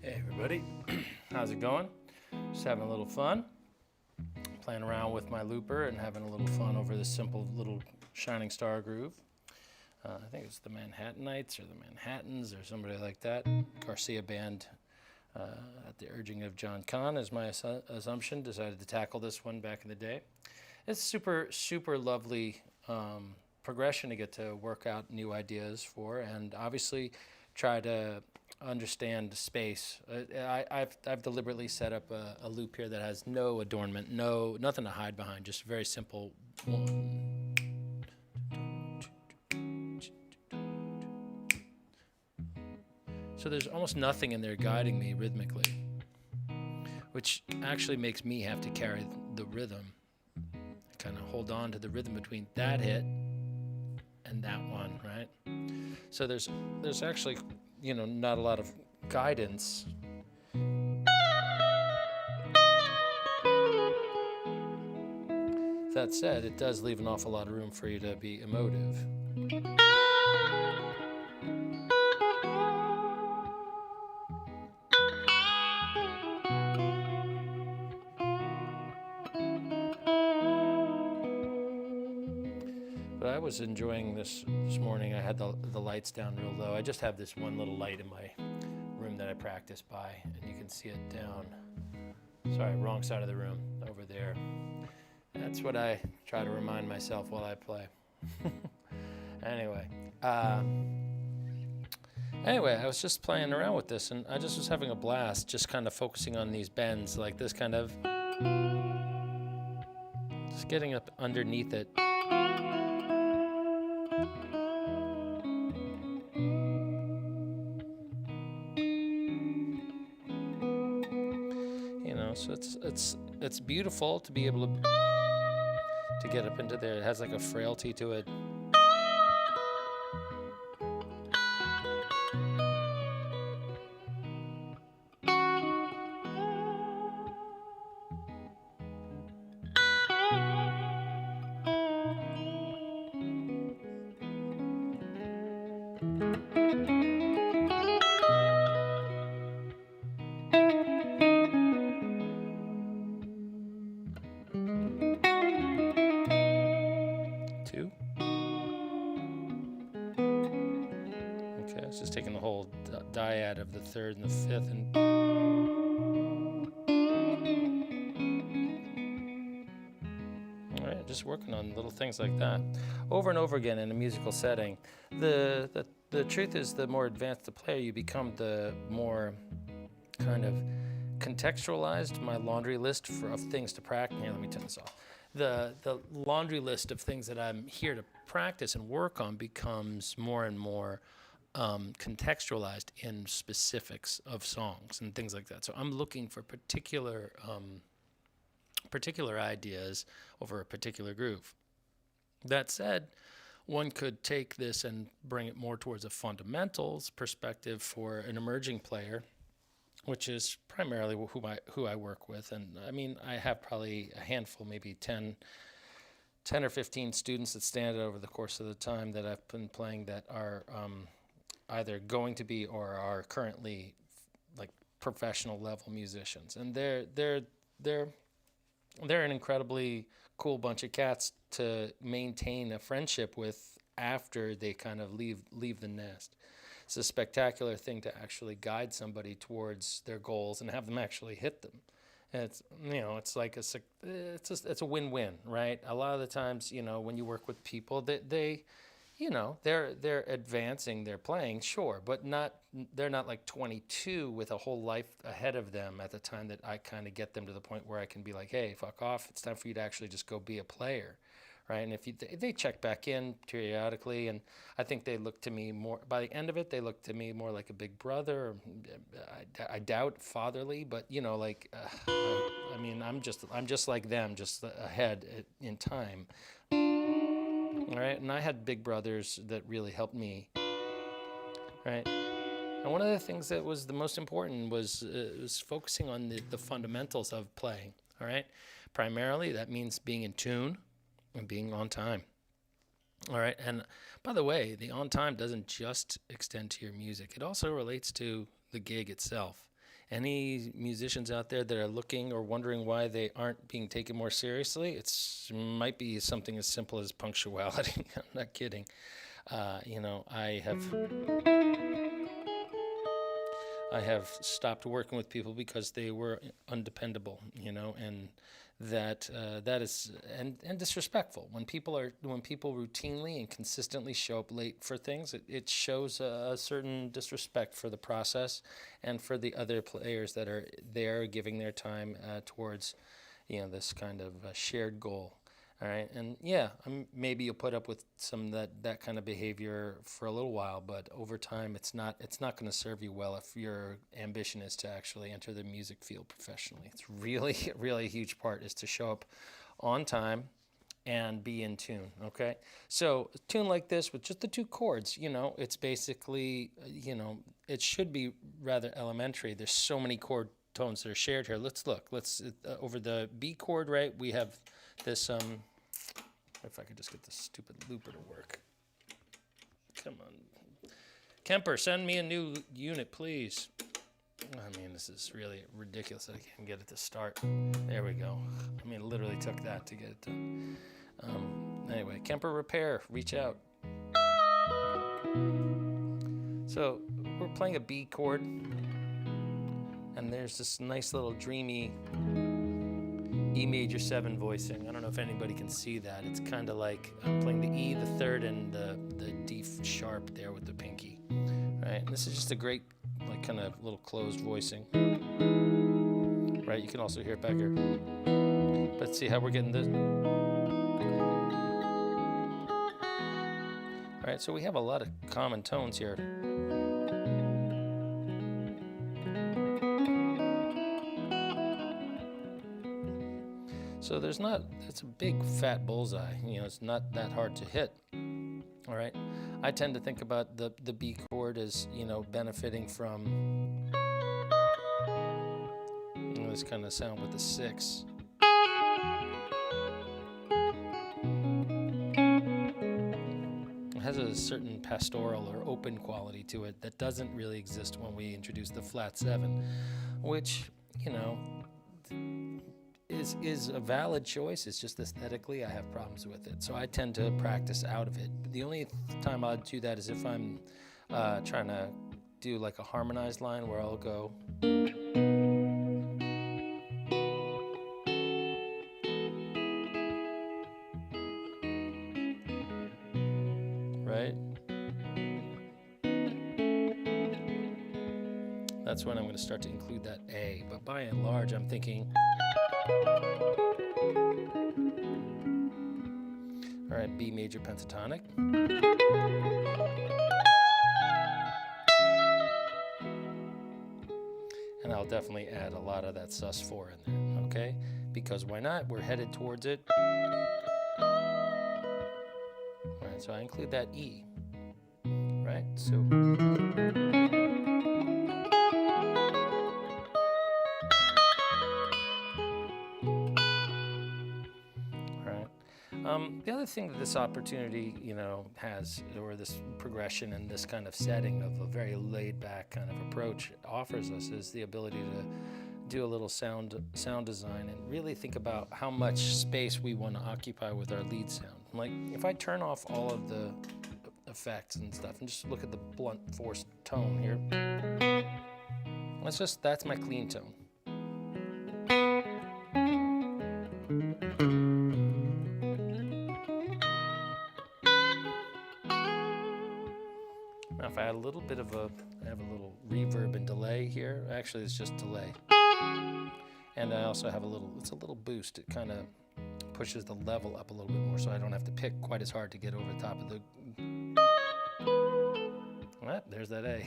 Hey everybody, how's it going? Just having a little fun, playing around with my looper and having a little fun over this simple little Shining Star groove. I think it's the Manhattanites or the Manhattans or somebody like that. Garcia Band, at the urging of John Kahn, is my assumption, decided to tackle this one back in the day. It's super, super lovely progression to get to work out new ideas for, and obviously try to understand space. I've deliberately set up a loop here that has no adornment, nothing to hide behind, just very simple. One. So there's almost nothing in there guiding me rhythmically, which actually makes me have to carry the rhythm, kind of hold on to the rhythm between that hit and that one, right? So there's actually, not a lot of guidance. That said, it does leave an awful lot of room for you to be emotive. But I was enjoying this morning. I had the lights down real low. I just have this one little light in my room that I practice by, and you can see it down. Sorry, wrong side of the room, over there. That's what I try to remind myself while I play. Anyway, I was just playing around with this, and I just was having a blast, just kind of focusing on these bends, like this kind of, just getting up underneath it. So it's beautiful to be able to get up into there. It has like a frailty to it. It's just taking the whole dyad of the third and the fifth and all right, just working on little things like that over and over again in a musical setting. The truth is, the more advanced the player you become, the more kind of contextualized my laundry list of things to practice. Here, let me turn this off. The laundry list of things that I'm here to practice and work on becomes more and more contextualized in specifics of songs and things like that. So I'm looking for particular ideas over a particular groove. That said, one could take this and bring it more towards a fundamentals perspective for an emerging player, which is primarily who I work with. And I mean, I have probably a handful, maybe 10 or 15 students that stand out over the course of the time that I've been playing that are either going to be or are currently like professional level musicians, and they're an incredibly cool bunch of cats to maintain a friendship with after they kind of leave the nest. It's a spectacular thing to actually guide somebody towards their goals and have them actually hit them. And it's it's like it's a win-win, right? A lot of the times, when you work with people, they're advancing, they're playing, sure, but they're not like 22 with a whole life ahead of them at the time that I kind of get them to the point where I can be like, hey, fuck off, it's time for you to actually just go be a player, right? And if they check back in periodically, and I think they look to me more, by the end of it, they look to me more like a big brother. I doubt fatherly, but I mean, I'm just like them, just ahead in time. All right, and I had big brothers that really helped me, right? And one of the things that was the most important was focusing on the fundamentals of playing, all right? Primarily, that means being in tune and being on time, all right? And by the way, the on time doesn't just extend to your music. It also relates to the gig itself. Any musicians out there that are looking or wondering why they aren't being taken more seriously, it might be something as simple as punctuality. I'm not kidding. I I have stopped working with people because they were undependable, you know, and that is and disrespectful. When people routinely and consistently show up late for things, it shows a certain disrespect for the process and for the other players that are there giving their time towards, you know, this kind of shared goal. All right, and yeah, maybe you'll put up with some that kind of behavior for a little while, but over time, it's not going to serve you well if your ambition is to actually enter the music field professionally. It's really really a huge part is to show up on time and be in tune. Okay, so a tune like this with just the two chords, you know, it's basically, you know, it should be rather elementary. There's so many chord tones that are shared here. Let's look. Let's over the B chord, right? We have this, if I could just get this stupid looper to work. Come on. Kemper, send me a new unit, please. I mean, this is really ridiculous that I can't get it to start. There we go. I mean, it literally took that to get it done. Anyway, Kemper Repair, reach out. So we're playing a B chord, and there's this nice little dreamy E major 7 voicing. I don't know if anybody can see that. It's kind of like I'm playing the E, the third, and the D sharp there with the pinky. Right? And this is just a great, like, kind of little closed voicing. Right? You can also hear it back here. But see how we're getting this. All right, so we have a lot of common tones here. So there's not, it's a big fat bullseye, you know, it's not that hard to hit. All right, I tend to think about the B chord as, you know, benefiting from, you know, this kind of sound with the 6. It has a certain pastoral or open quality to it that doesn't really exist when we introduce the flat 7, which, you know, is a valid choice. It's just aesthetically I have problems with it, so I tend to practice out of it. The only time I'll do that is if I'm trying to do like a harmonized line where I'll go right. That's when I'm going to start to include that A, but by and large I'm thinking, all right, B major pentatonic. And I'll definitely add a lot of that sus4 in there, okay? Because why not? We're headed towards it. All right, so I include that E, right? So. The other thing that this opportunity, you know, has, or this progression and this kind of setting of a very laid-back kind of approach offers us, is the ability to do a little sound design and really think about how much space we want to occupy with our lead sound. Like, if I turn off all of the effects and stuff and just look at the blunt force tone here, that's my clean tone. Now, if I add a little bit of I have a little reverb and delay here. Actually, it's just delay. And I also have it's a little boost. It kind of pushes the level up a little bit more so I don't have to pick quite as hard to get over the top of the... Ah, there's that A.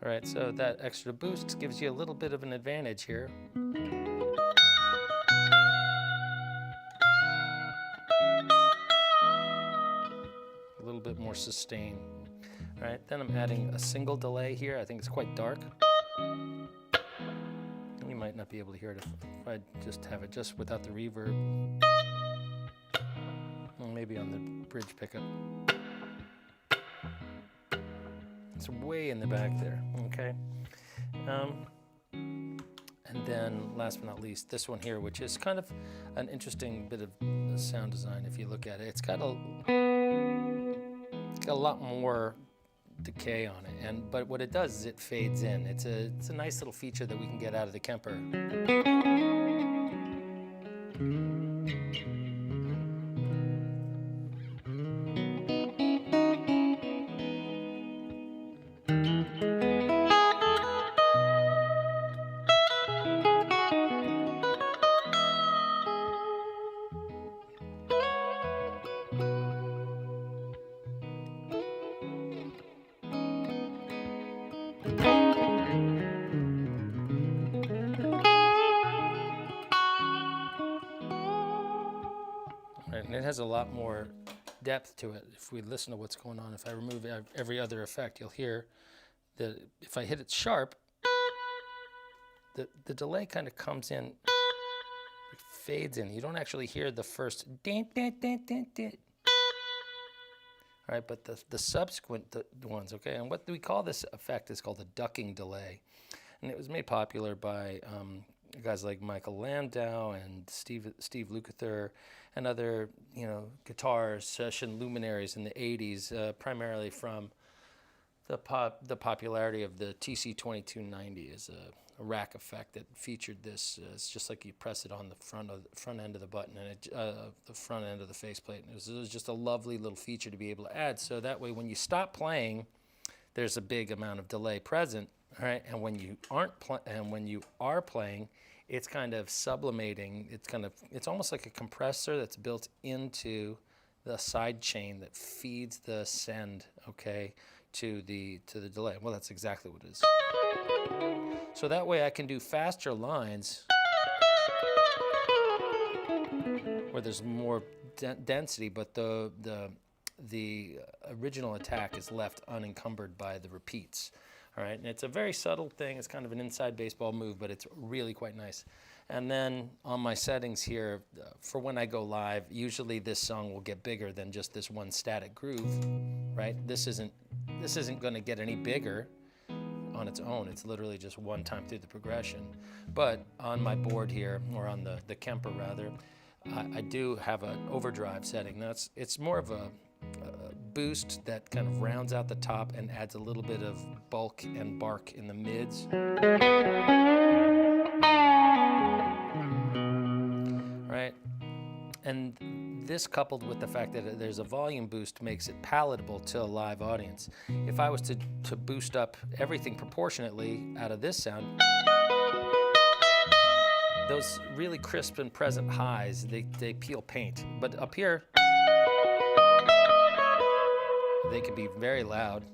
All right, so that extra boost gives you a little bit of an advantage here. A little bit more sustain. All right, then I'm adding a single delay here. I think it's quite dark. You might not be able to hear it if I just have it just without the reverb. Well, maybe on the bridge pickup. It's way in the back there, okay? And And then last but not least, this one here, which is kind of an interesting bit of sound design if you look at it. It's got a lot more decay on it, but what it does is it fades in. It's a nice little feature that we can get out of the Kemper. And it has a lot more depth to it. If we listen to what's going on, if I remove every other effect, you'll hear that if I hit it sharp, the delay kind of comes in, it fades in. You don't actually hear the first din, din, din, din, din. All right, but the subsequent ones, okay? And what we call this effect is called a ducking delay. And it was made popular by guys like Michael Landau and Steve Lukather and other, guitar session luminaries in the 80s, primarily from the popularity of the TC-2290 is a rack effect that featured this. It's just like you press it on the front end of the button and the front end of the faceplate. It was just a lovely little feature to be able to add. So that way, when you stop playing, there's a big amount of delay present. All right, and when you are playing, it's kind of sublimating. It's almost like a compressor that's built into the side chain that feeds the send, okay, to the delay. Well, that's exactly what it is. So that way I can do faster lines where there's more density, but the original attack is left unencumbered by the repeats. All right, and it's a very subtle thing. It's kind of an inside baseball move, but it's really quite nice. And then on my settings here, for when I go live, usually this song will get bigger than just this one static groove, right? This isn't going to get any bigger on its own. It's literally just one time through the progression. But on my board here, or on the Kemper rather, I do have an overdrive setting. Now it's more of a boost that kind of rounds out the top and adds a little bit of bulk and bark in the mids. Right? And this, coupled with the fact that there's a volume boost, makes it palatable to a live audience. If I was to boost up everything proportionately out of this sound, those really crisp and present highs, they peel paint. But up here, they can be very loud.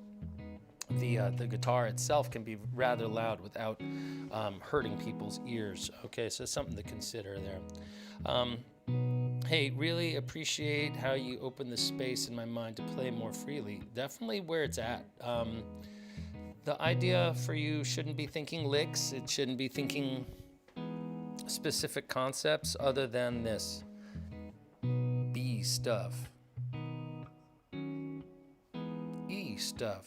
The guitar itself can be rather loud without hurting people's ears. Okay, so it's something to consider there. Hey, really appreciate how you open the space in my mind to play more freely. Definitely where it's at. The idea for you shouldn't be thinking licks. It shouldn't be thinking specific concepts other than this. B stuff. E stuff.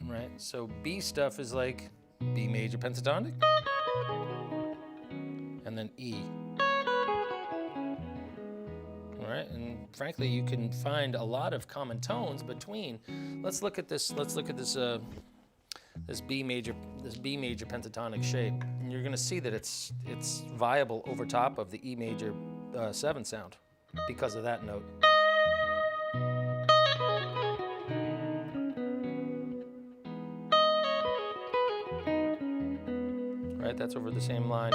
Right? So B stuff is like B major pentatonic. And then E. Right? And frankly, you can find a lot of common tones between. Let's look at this B major pentatonic shape, and you're going to see that it's viable over top of the E major 7 sound because of that note. Right? That's over the same line.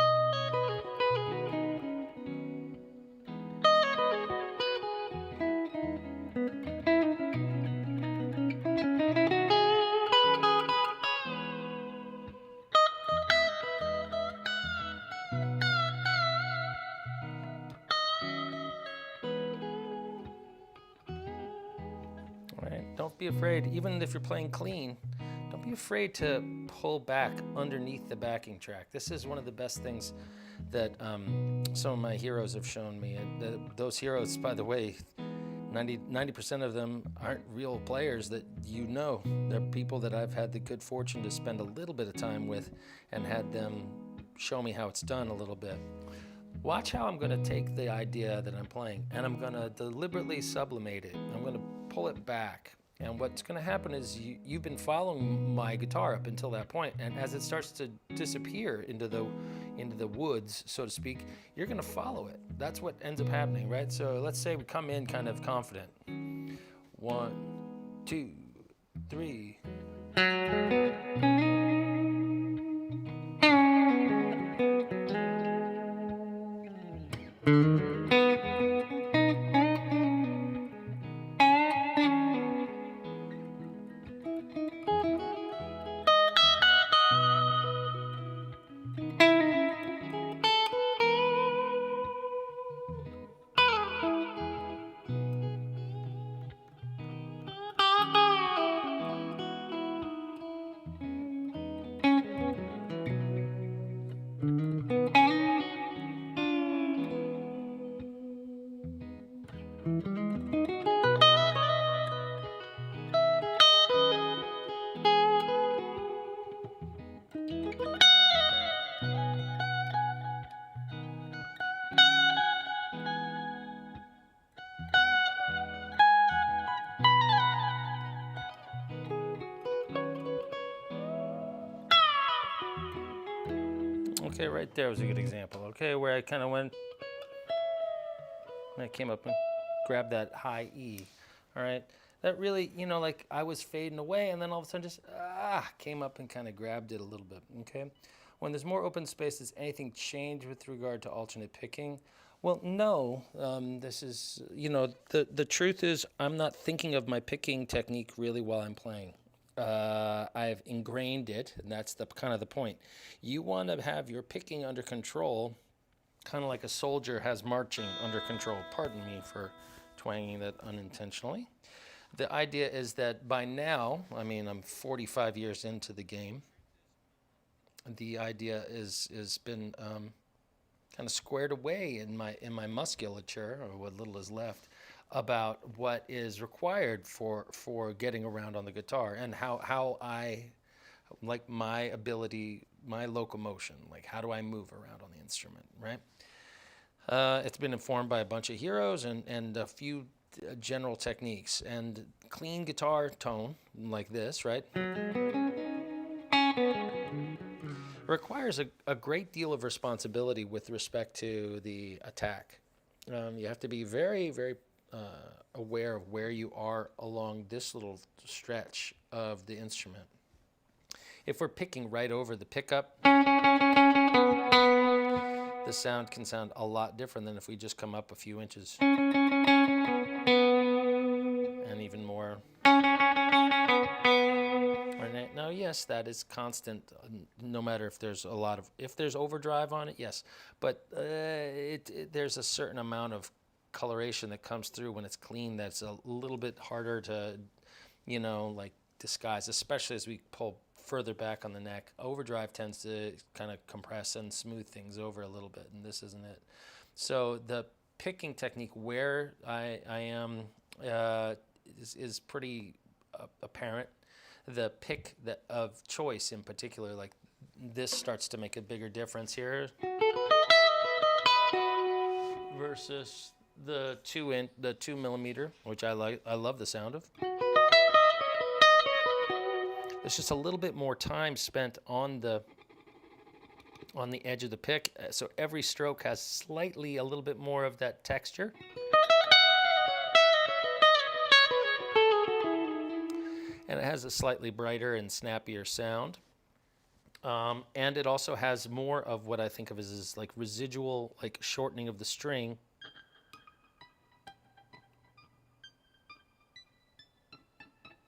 Don't be afraid, even if you're playing clean, don't be afraid to pull back underneath the backing track. This is one of the best things that some of my heroes have shown me. And those heroes, by the way, 90% of them aren't real players that you know. They're people that I've had the good fortune to spend a little bit of time with and had them show me how it's done a little bit. Watch how I'm going to take the idea that I'm playing and I'm going to deliberately sublimate it. I'm going to pull it back. And what's going to happen is you've been following my guitar up until that point, and as it starts to disappear into the woods, so to speak, you're going to follow it. That's what ends up happening, right? So let's say we come in kind of confident. 1, 2, 3. Okay, right there was a good example. Okay, where I kind of went, and I came up and grabbed that high E. All right, that really, like I was fading away, and then all of a sudden just came up and kind of grabbed it a little bit. Okay, when there's more open space, does anything change with regard to alternate picking? Well, no. This is, the truth is I'm not thinking of my picking technique really while I'm playing. I've ingrained it, and that's kind of the point. You want to have your picking under control, kind of like a soldier has marching under control. Pardon me for twanging that unintentionally. The idea is that by now, I'm 45 years into the game. The idea is been kind of squared away in my musculature, or what little is left, about what is required for getting around on the guitar, and how I like my ability, my locomotion, like how do I move around on the instrument, right? It's been informed by a bunch of heroes and a few general techniques, and clean guitar tone like this, right, requires a great deal of responsibility with respect to the attack. You have to be very, very aware of where you are along this little stretch of the instrument. If we're picking right over the pickup, the sound can sound a lot different than if we just come up a few inches. And even more. Now, yes, that is constant, no matter if there's if there's overdrive on it, yes. But there's a certain amount of coloration that comes through when it's clean that's a little bit harder to, like disguise, especially as we pull further back on the neck. Overdrive tends to kind of compress and smooth things over a little bit, and this isn't it. So the picking technique where I am is pretty apparent. The pick of choice in particular, like this, starts to make a bigger difference here versus the 2 millimeter, which I like. I love the sound of. There's just a little bit more time spent on the edge of the pick, so every stroke has slightly a little bit more of that texture. And it has a slightly brighter and snappier sound. And it also has more of what I think of as like residual, like shortening of the string.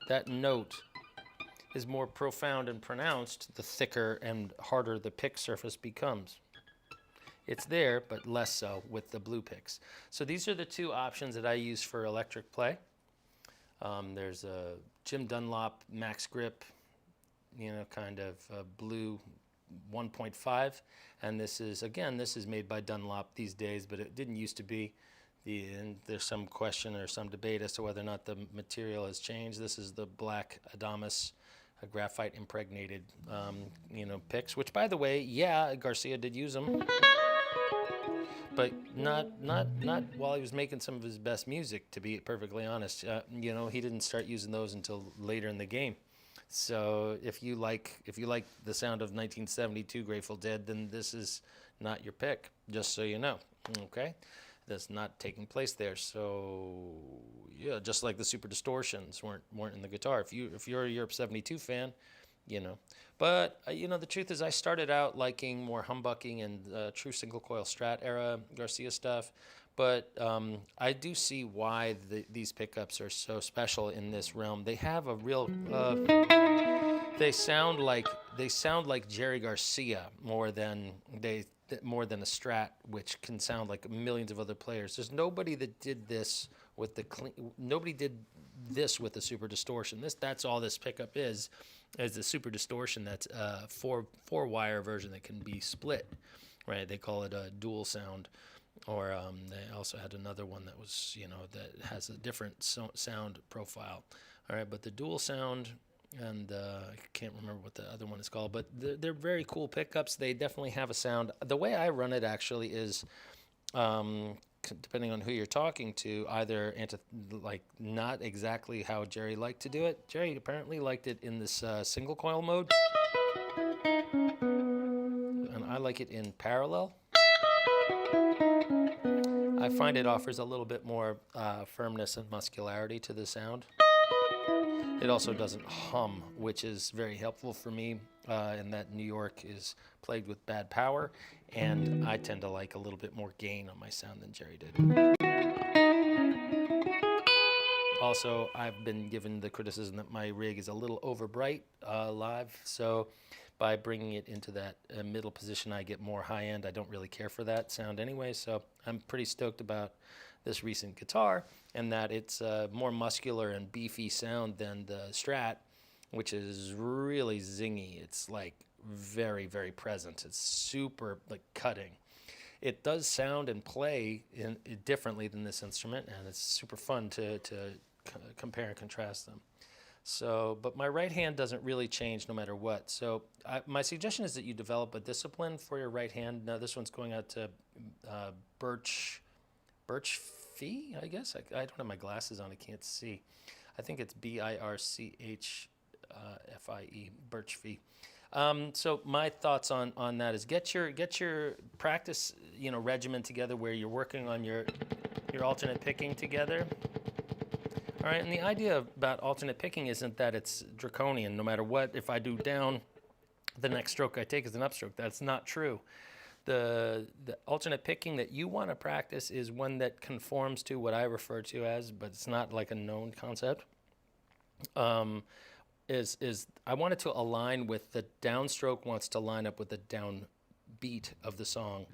That note is more profound and pronounced the thicker and harder the pick surface becomes. It's there, but less so with the blue picks. So these are the two options that I use for electric play. There's a Jim Dunlop Max Grip, kind of blue 1.5, and this is made by Dunlop these days, but it didn't used to be. And there's some question or some debate as to whether or not the material has changed. This is the black Adamas graphite impregnated, picks. Which, by the way, yeah, Garcia did use them, but not while he was making some of his best music. To be perfectly honest, he didn't start using those until later in the game. So if you like the sound of 1972 Grateful Dead, then this is not your pick. Just so you know, okay? That's not taking place there. So yeah, just like the super distortions weren't in the guitar. If you're a Europe 72 fan, But the truth is, I started out liking more humbucking and true single coil Strat era Garcia stuff. But I do see why these pickups are so special in this realm. They have a real. They sound like Jerry Garcia more than a Strat, which can sound like millions of other players. There's nobody that did this with nobody did this with the super distortion. That's all this pickup is the super distortion. That's a four wire version that can be split, right? They call it a dual sound. Or they also had another one that was, that has a different sound profile. All right, but the dual sound, and I can't remember what the other one is called, but they're very cool pickups. They definitely have a sound. The way I run it actually is, depending on who you're talking to, either not exactly how Jerry liked to do it. Jerry apparently liked it in this single coil mode, and I like it in parallel. I find it offers a little bit more firmness and muscularity to the sound. It also doesn't hum, which is very helpful for me in that New York is plagued with bad power, and I tend to like a little bit more gain on my sound than Jerry did. Also, I've been given the criticism that my rig is a little over bright live, so by bringing it into that middle position, I get more high end. I don't really care for that sound anyway, so I'm pretty stoked about this recent guitar, and that it's a more muscular and beefy sound than the Strat, which is really zingy. It's like very, very present. It's super cutting. It does sound and play differently than this instrument, and it's super fun to compare and contrast them. So, but my right hand doesn't really change no matter what. So my suggestion is that you develop a discipline for your right hand. Now this one's going out to Birch Fee, I guess. I don't have my glasses on, I can't see. I think it's BIRCHFIE, Birch Fee. So my thoughts on that is get your practice regimen together where you're working on your alternate picking together. All right, and the idea about alternate picking isn't that it's draconian. No matter what, if I do down, the next stroke I take is an upstroke. That's not true. The alternate picking that you want to practice is one that conforms to what I refer to as, but it's not like a known concept. Is I want it to align with the downstroke wants to line up with the downbeat of the song.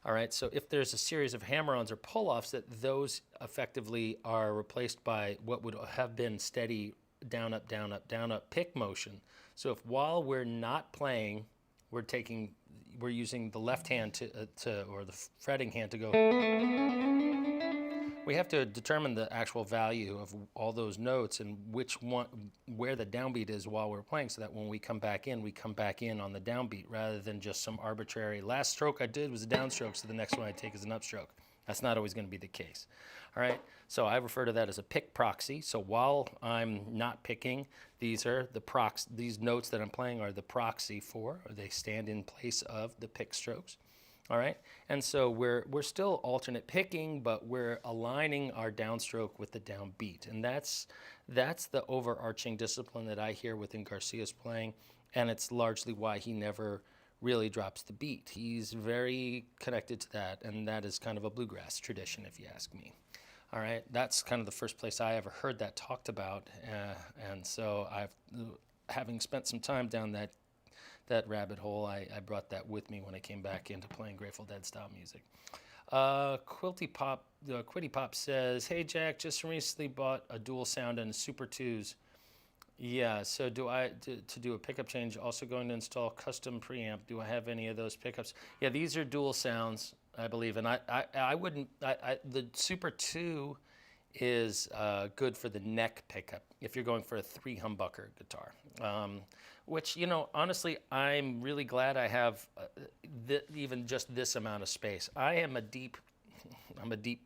All right, so if there's a series of hammer-ons or pull-offs, that those effectively are replaced by what would have been steady down, up, down, up, down, up pick motion. So if while we're not playing, we're using the left hand or the fretting hand to go, we have to determine the actual value of all those notes and where the downbeat is while we're playing, so that when we come back in on the downbeat rather than just some arbitrary last stroke I did was a downstroke, so the next one I take is an upstroke. That's not always going to be the case. All right, so I refer to that as a pick proxy. So while I'm not picking, these notes that I'm playing are the proxy for, or they stand in place of the pick strokes. All right, and so we're still alternate picking, but we're aligning our downstroke with the downbeat, and that's the overarching discipline that I hear within Garcia's playing, and it's largely why he never really drops the beat. He's very connected to that, and that is kind of a bluegrass tradition, if you ask me. All right, that's kind of the first place I ever heard that talked about, and so having spent some time down that rabbit hole, I brought that with me when I came back into playing Grateful Dead style music. Quitty Pop says, "Hey Jack, just recently bought a dual sound and a Super 2s. Yeah, so to do a pickup change, also going to install custom preamp. Do I have any of those pickups?" Yeah, these are dual sounds, I believe, and I wouldn't. The Super 2 is good for the neck pickup if you're going for a 3 humbucker guitar. Which, you know, honestly, I'm really glad I have even just this amount of space. I'm a deep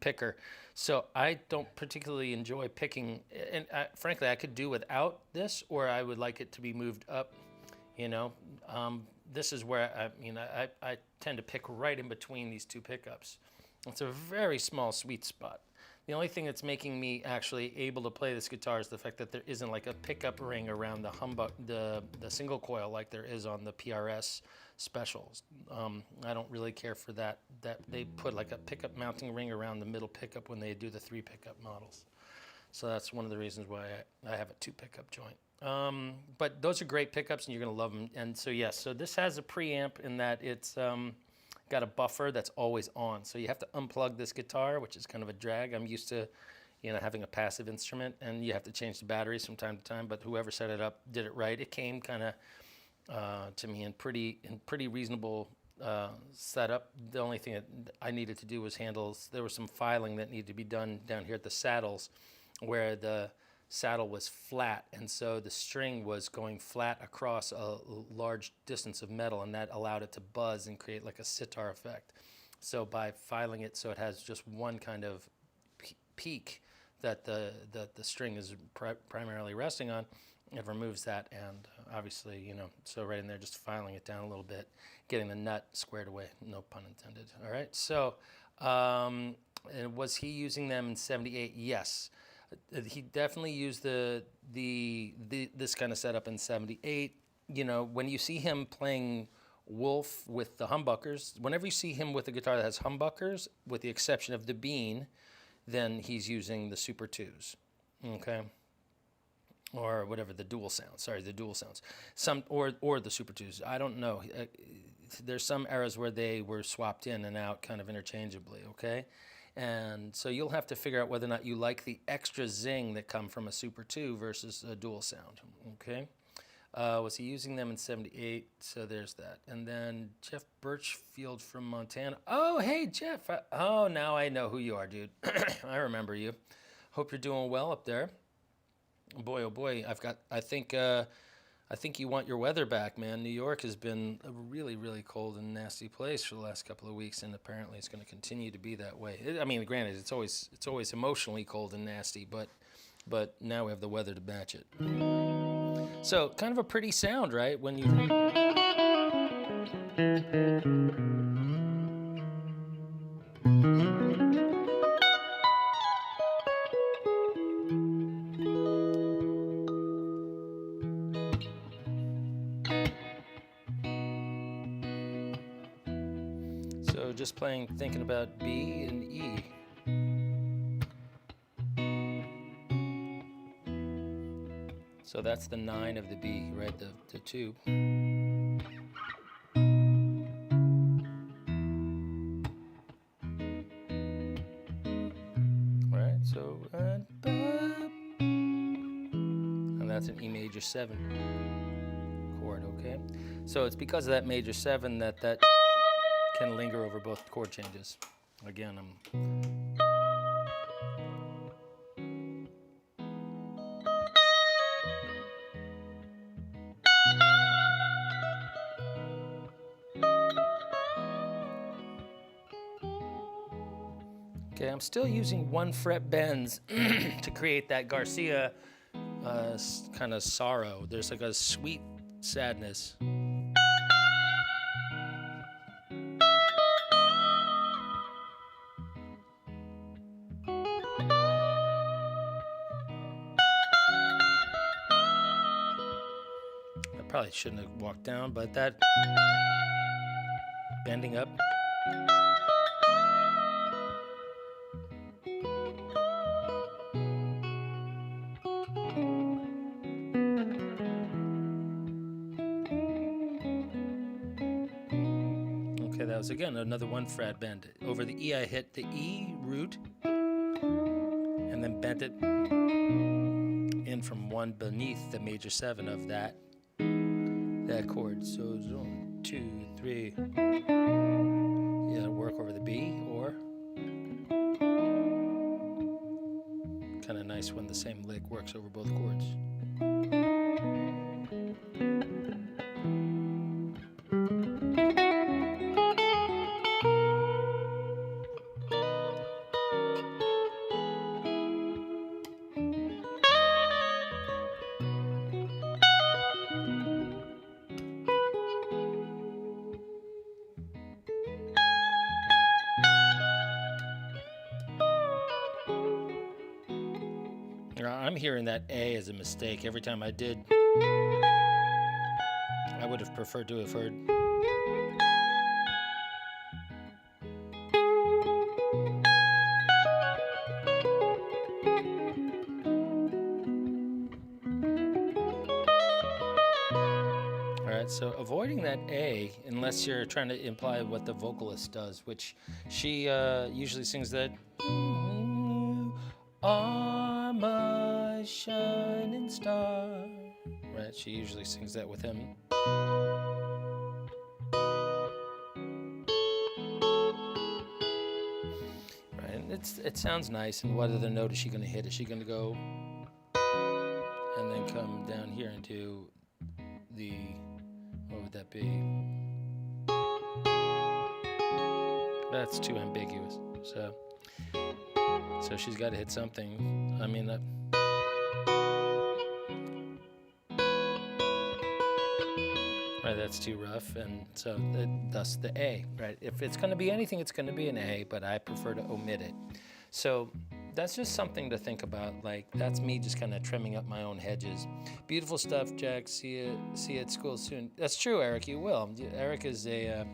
picker, so I don't particularly enjoy picking. And frankly, I could do without this, or I would like it to be moved up. You know, this is where I tend to pick right in between these two pickups. It's a very small sweet spot. The only thing that's making me actually able to play this guitar is the fact that there isn't like a pickup ring around the single coil like there is on the PRS specials. I don't really care for that they put like a pickup mounting ring around the middle pickup when they do the 3 pickup models. So that's one of the reasons why I have a 2 pickup joint. But those are great pickups and you're gonna love them. And so yes, so this has a preamp in that it's got a buffer that's always on. So you have to unplug this guitar, which is kind of a drag. I'm used to, you know, having a passive instrument, and you have to change the batteries from time to time, but whoever set it up did it right. It came kind of to me in pretty reasonable setup. The only thing that I needed to do was there was some filing that needed to be done down here at the saddles, where the saddle was flat, and so the string was going flat across a large distance of metal, and that allowed it to buzz and create like a sitar effect. So by filing it so it has just one kind of peak that the string is primarily resting on, it removes that, and obviously, you know, so right in there, just filing it down a little bit, getting the nut squared away, no pun intended. All right, so and was he using them in '78? Yes. He definitely used this kind of setup in '78. You know, when you see him playing Wolf with the humbuckers, whenever you see him with a guitar that has humbuckers, with the exception of the Bean, then he's using the Super 2s, okay? Or whatever, the dual sounds. Sorry, the dual sounds. Or the Super 2s. I don't know. There's some eras where they were swapped in and out kind of interchangeably, okay? And so you'll have to figure out whether or not you like the extra zing that come from a Super 2 versus a dual sound, okay? Was he using them in '78? So there's that. And then Jeff Birchfield from Montana. Oh, hey, Jeff. Oh, now I know who you are, dude. I remember you. Hope you're doing well up there. Boy, oh boy, I think you want your weather back, man. New York has been a really, really cold and nasty place for the last couple of weeks, and apparently it's going to continue to be that way. I mean, granted, it's always emotionally cold and nasty, but now we have the weather to match it. So, kind of a pretty sound, right? When you just playing, thinking about B and E. So that's the 9 of the B, right? The 2. All right, so and that's an E major 7 chord, okay? So it's because of that major 7 that can linger over both chord changes. Again, I'm still using 1 fret bends to create that Garcia kind of sorrow. There's like a sweet sadness. I probably shouldn't have walked down, but that bending up. Okay, that was again another 1 fret bend. Over the E, I hit the E root and then bent it in from 1 beneath the major 7 of that chord. So 1, 2, 3. You gotta work over the B, or nice when the same lick works over both chords. I'm hearing that A as a mistake. Every time I did, I would have preferred to have heard. All right, so avoiding that A, unless you're trying to imply what the vocalist does, which she usually sings that. You are my shining star. Right, she usually sings that with him. Right, and it sounds nice. And what other note is she going to hit? Is she going to go and then come down here and do the, what would that be? That's too ambiguous. So she's got to hit something. I mean, right, that's too rough, and so thus the A, right? If it's going to be anything, it's going to be an A, but I prefer to omit it. So that's just something to think about. Like, that's me just kind of trimming up my own hedges. Beautiful stuff, Jack. See you at school soon. That's true, Eric. You will. Eric is a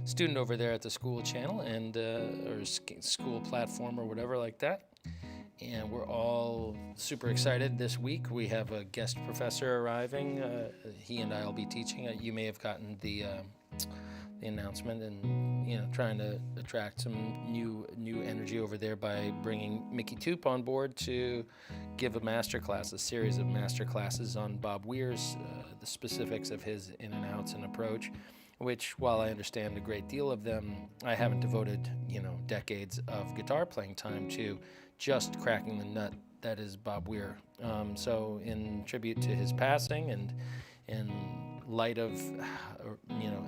student over there at the school channel and or school platform or whatever like that. And we're all super excited this week. We have a guest professor arriving. He and I will be teaching. You may have gotten the announcement, and trying to attract some new energy over there by bringing Mickey Toop on board to give a series of master classes on Bob Weir's, the specifics of his in and outs and approach. Which, while I understand a great deal of them, I haven't devoted, decades of guitar playing time to just cracking the nut that is Bob Weir. So in tribute to his passing and in light of,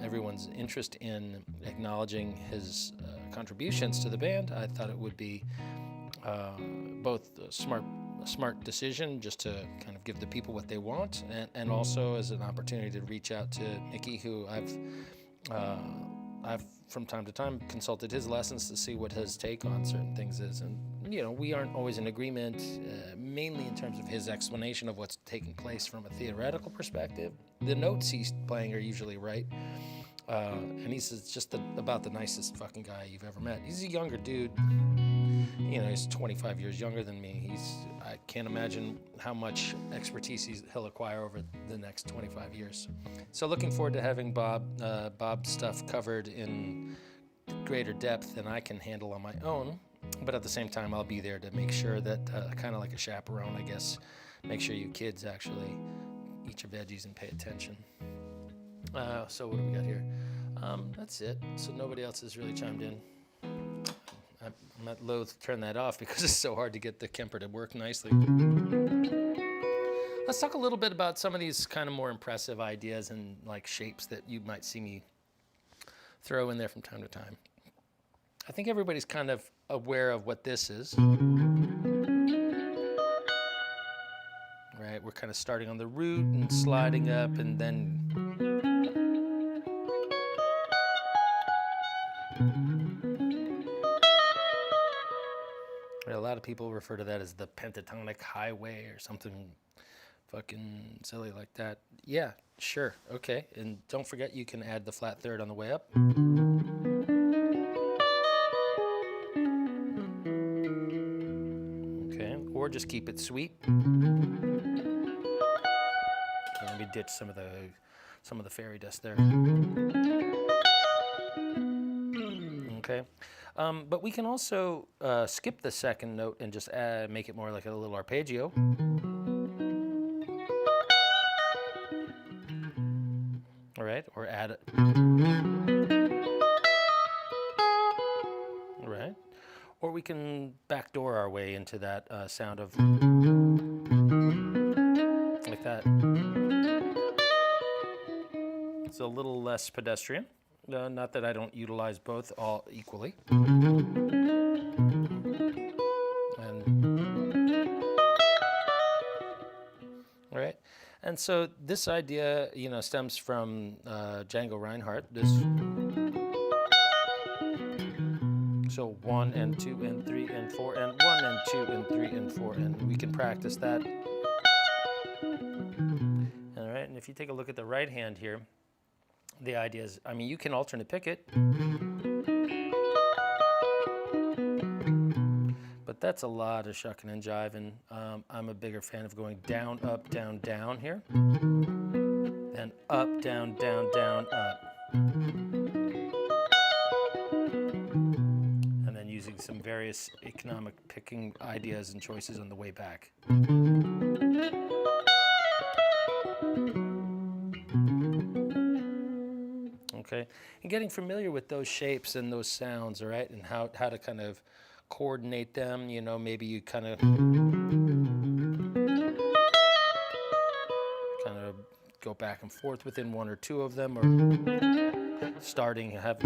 everyone's interest in acknowledging his contributions to the band, I thought it would be both a smart decision just to kind of give the people what they want, and also as an opportunity to reach out to Mickey, who I've from time to time consulted his lessons to see what his take on certain things is, and we aren't always in agreement, mainly in terms of his explanation of what's taking place from a theoretical perspective. The notes he's playing are usually right, and he's just about the nicest fucking guy you've ever met. He's a younger dude. He's 25 years younger than me. I can't imagine how much expertise he'll acquire over the next 25 years. So looking forward to having Bob's stuff covered in greater depth than I can handle on my own. But at the same time, I'll be there to make sure that, kind of like a chaperone, I guess, make sure you kids actually eat your veggies and pay attention. So what do we got here? That's it. So nobody else has really chimed in. I'm not loath to turn that off because it's so hard to get the Kemper to work nicely. Let's talk a little bit about some of these kind of more impressive ideas and like shapes that you might see me throw in there from time to time. I think everybody's kind of aware of what this is. Right, we're kind of starting on the root and sliding up and then a lot of people refer to that as the pentatonic highway or something fucking silly like that. Yeah, sure, okay. And don't forget you can add the flat third on the way up. Okay, or just keep it sweet. Let me ditch some of the fairy dust there. Okay. But we can also skip the second note and just make it more like a little arpeggio. All right, or add it. All right. Or we can backdoor our way into that sound of like that. It's a little less pedestrian. Not that I don't utilize both all equally. All right, and so this idea, stems from Django Reinhardt. So 1 and 2 and 3 and 4 and 1 and 2 and 3 and 4, and we can practice that. All right, and if you take a look at the right hand here, the idea is, you can alternate pick it, but that's a lot of shucking and jiving. I'm a bigger fan of going down, up, down, down here, then up, down, down, down, up. And then using some various economic picking ideas and choices on the way back. Okay, and getting familiar with those shapes and those sounds, all right, and how to kind of coordinate them. Maybe you kind of go back and forth within one or two of them, or starting have.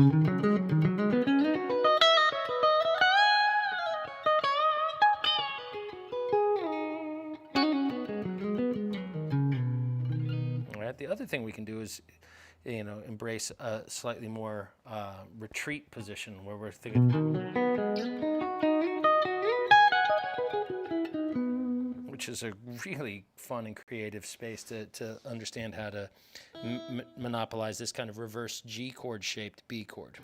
All right, the other thing we can do is embrace a slightly more retreat position where we're thinking, which is a really fun and creative space to understand how to monopolize this kind of reverse G chord shaped B chord.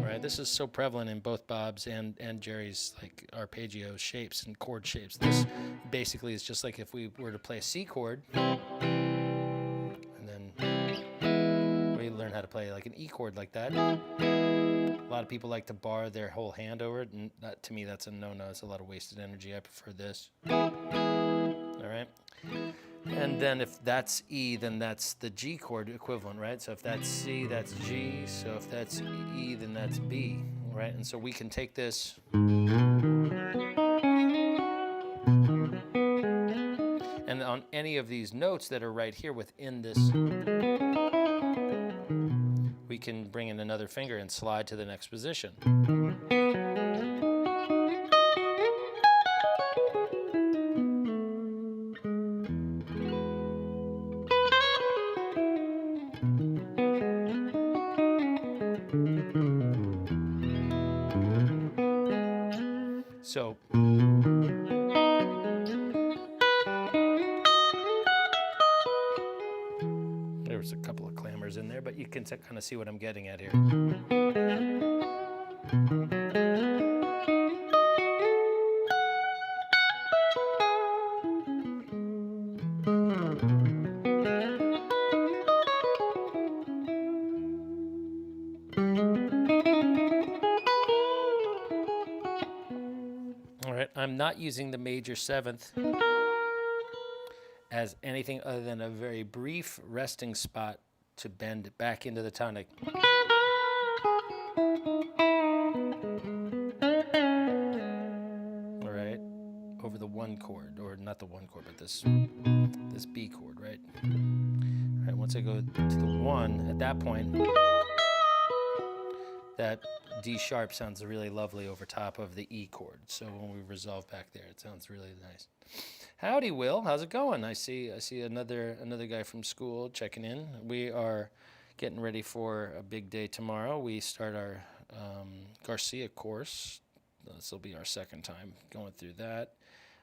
Right, this is so prevalent in both Bob's and Jerry's arpeggio shapes and chord shapes. This basically is just like if we were to play a C chord. Learn how to play like an E chord like that. A lot of people like to bar their whole hand over it, and to me that's a no-no. It's a lot of wasted energy. I prefer this. All right, and then if that's E, then that's the G chord equivalent, right? So if that's C, that's G. So if that's E, then that's B, right? And so we can take this and on any of these notes that are right here within this, we can bring in another finger and slide to the next position. So there's a couple of clambers in there, but you can kind of see what I'm getting at here. All right, I'm not using the major seventh as anything other than a very brief resting spot to bend it back into the tonic. All right, over the one chord, or not the one chord, but this B chord, right? All right, once I go to the one, at that point, that D sharp sounds really lovely over top of the E chord. So when we resolve back there, it sounds really nice. Howdy, Will. How's it going? I see another guy from school checking in. We are getting ready for a big day tomorrow. We start our Garcia course. This will be our second time going through that.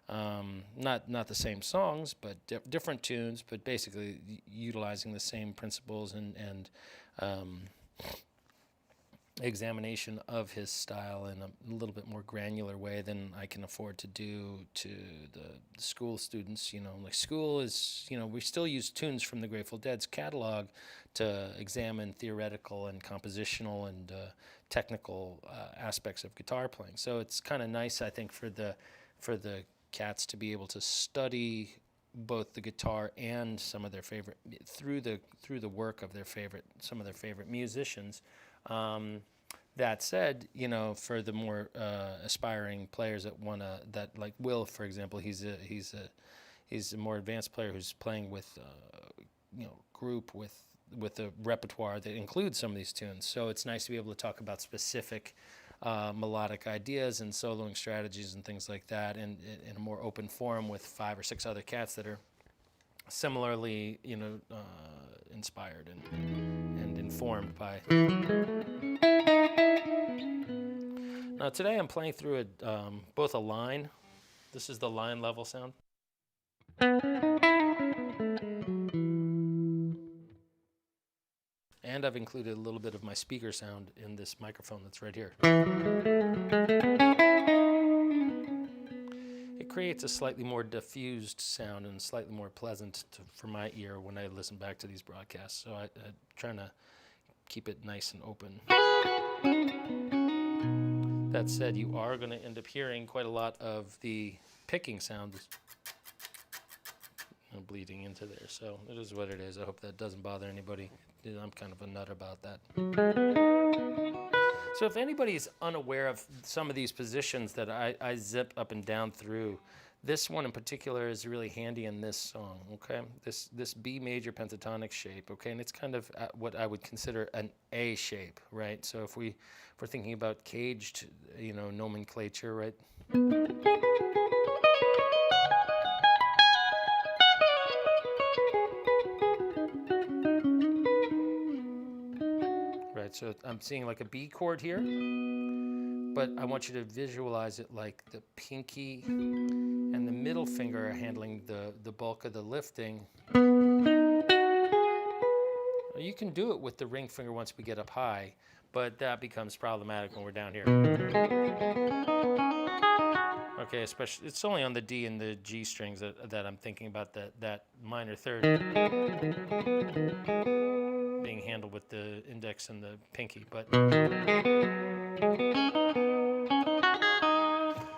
Not the same songs, but different tunes, but basically utilizing the same principles and examination of his style in a little bit more granular way than I can afford to do to the school students. Like school is, we still use tunes from the Grateful Dead's catalog to examine theoretical and compositional and technical aspects of guitar playing. So it's kind of nice, I think, for the cats to be able to study both the guitar and some of their favorite through the work of some of their favorite musicians. That said, for the more aspiring players that like Will, for example, he's a more advanced player who's playing with group with a repertoire that includes some of these tunes. So it's nice to be able to talk about specific melodic ideas and soloing strategies and things like that, and in a more open forum with 5 or 6 other cats that are similarly, inspired and informed by. Now today I'm playing through both a line. This is the line level sound. And I've included a little bit of my speaker sound in this microphone that's right here. It creates a slightly more diffused sound and slightly more pleasant for my ear when I listen back to these broadcasts. So I'm trying to keep it nice and open. That said, you are going to end up hearing quite a lot of the picking sounds bleeding into there. So it is what it is. I hope that doesn't bother anybody. I'm kind of a nut about that. So if anybody's unaware of some of these positions that I zip up and down through, this one in particular is really handy in this song, okay? This B major pentatonic shape, okay? And it's kind of what I would consider an A shape, right? So if we're thinking about caged, nomenclature, right? Right, so I'm seeing like a B chord here, but I want you to visualize it like the pinky and the middle finger are handling the bulk of the lifting. You can do it with the ring finger once we get up high, but that becomes problematic when we're down here. Okay, especially, it's only on the D and the G strings that I'm thinking about that minor third being handled with the index and the pinky, but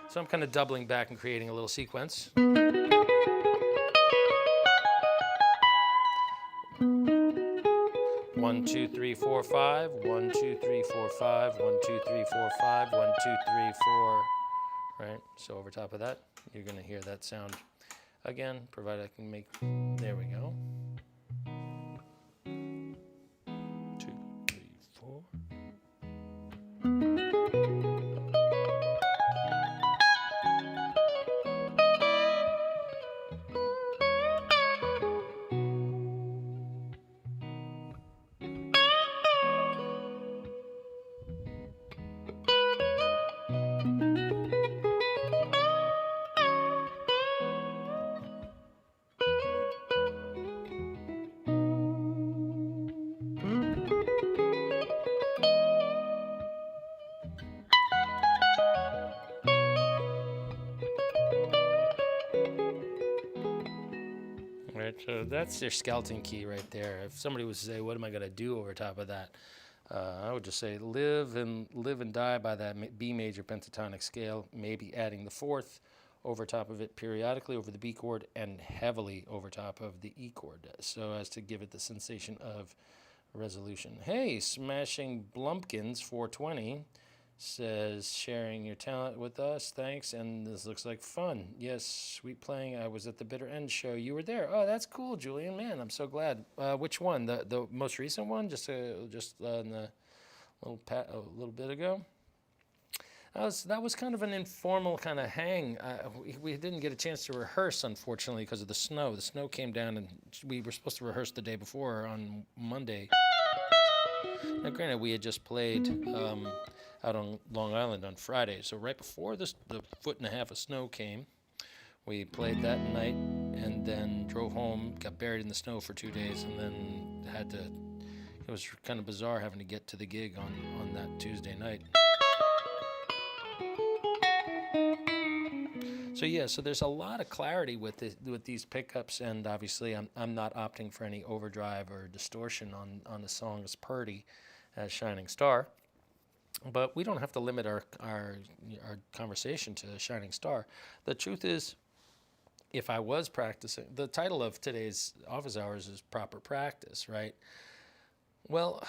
so I'm kind of doubling back and creating a little sequence. 1, 2, 3, 4, 5. 1, 2, 3, 4, 5. 1, 2, 3, 4, 5. 1, 2, 3, 4. Right. So over top of that, you're going to hear that sound again, provided I can make. There we go. 2, 3, 4. Right, so that's your skeleton key right there. If somebody was to say, "What am I going to do over top of that?" I would just say, live and die by that B major pentatonic scale. Maybe adding the 4th over top of it periodically over the B chord and heavily over top of the E chord, so as to give it the sensation of resolution. Hey, Smashing Blumpkins 420. Says, sharing your talent with us, thanks, and this looks like fun. Yes, sweet playing. I was at the Bitter End show. You were there. Oh, that's cool, Julian. Man, I'm so glad. Which one? The most recent one? Just in the a little bit ago. That was kind of an informal kind of hang. We didn't get a chance to rehearse, unfortunately, because of the snow. The snow came down, and we were supposed to rehearse the day before on Monday. Now, granted, we had just played out on Long Island on Friday, so right before the 1.5 foot of snow came, we played that night and then drove home, got buried in the snow for 2 days, and then it was kind of bizarre having to get to the gig on that Tuesday night. So yeah, so there's a lot of clarity with these pickups, and obviously I'm not opting for any overdrive or distortion on the song as Purdy as Shining Star. But we don't have to limit our conversation to Shining Star. The truth is, if I was practicing, the title of today's office hours is Proper Practice, right? Well,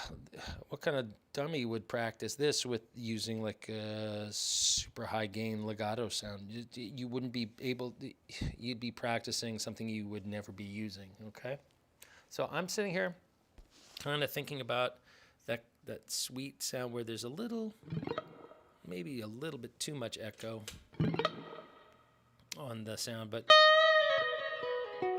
what kind of dummy would practice this with using like a super high gain legato sound? You wouldn't be able to, you'd be practicing something you would never be using, okay? So I'm sitting here kind of thinking about that sweet sound where there's a little, maybe a little bit too much echo on the sound, but all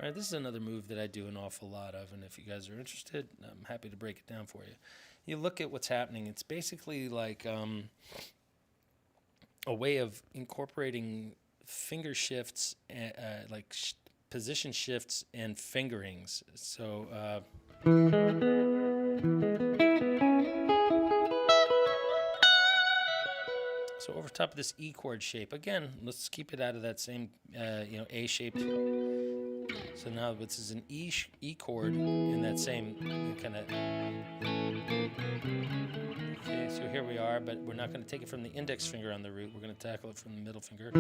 right, this is another move that I do an awful lot of, and if you guys are interested, I'm happy to break it down for you. You look at what's happening. It's basically like a way of incorporating finger shifts, like position shifts and fingerings. So so over top of this E chord shape, again, let's keep it out of that same A shape. So now this is an E chord in that same kind of. Okay, so here we are, but we're not going to take it from the index finger on the root. We're going to tackle it from the middle finger.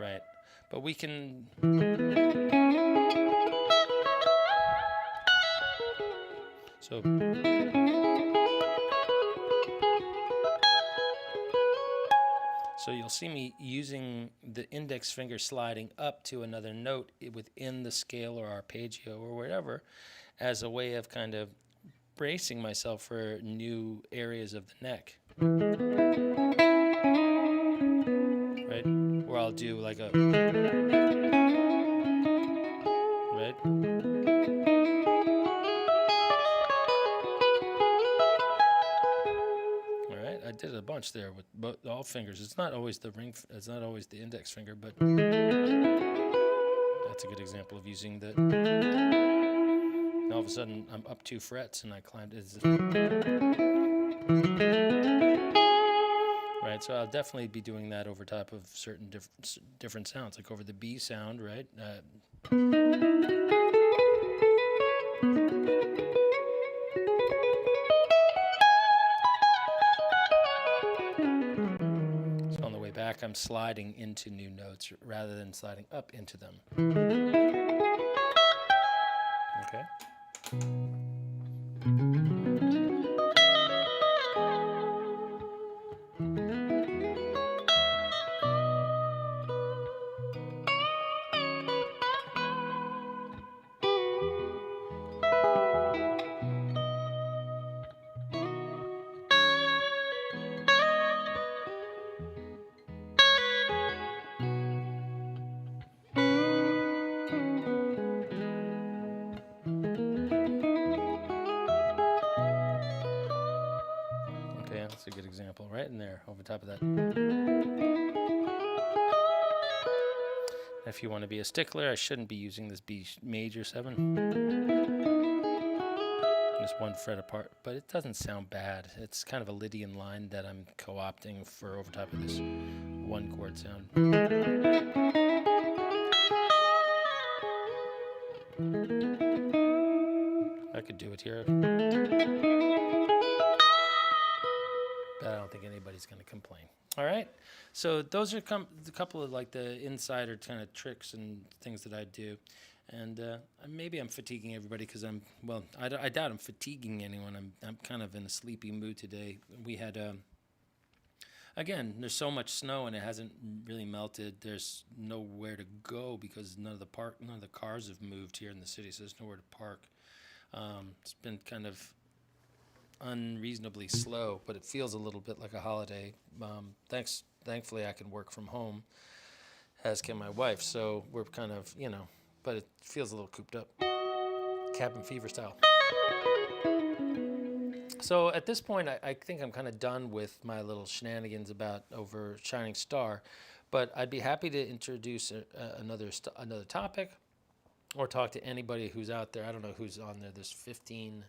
Right, but we can. So. So you'll see me using the index finger sliding up to another note within the scale or arpeggio or whatever as a way of kind of bracing myself for new areas of the neck. Right? Or I'll do like a... Right? I did a bunch there with all fingers. It's not always the ring. It's not always the index finger, but that's a good example of using the. And all of a sudden, I'm up 2 frets, and I climbed. Right, so I'll definitely be doing that over top of certain different sounds, like over the B sound, right? Back, I'm sliding into new notes rather than sliding up into them. Okay. That's a good example right in there over top of that. If you want to be a stickler, I shouldn't be using this B major 7. Just 1 fret apart, but it doesn't sound bad. It's kind of a Lydian line that I'm co-opting for over top of this 1 chord sound. I could do it here. But I don't think anybody's going to complain. All right. So those are a couple of like the insider kind of tricks and things that I do. And maybe I'm fatiguing everybody because I doubt I'm fatiguing anyone. I'm kind of in a sleepy mood today. We had, again, there's so much snow and it hasn't really melted. There's nowhere to go because none of the cars have moved here in the city, so there's nowhere to park. It's been kind of unreasonably slow, but it feels a little bit like a holiday. Thankfully, I can work from home, as can my wife. So we're kind of, but it feels a little cooped up, cabin fever style. So at this point, I think I'm kind of done with my little shenanigans about over Shining Star, but I'd be happy to introduce another topic, or talk to anybody who's out there. I don't know who's on there. There's 15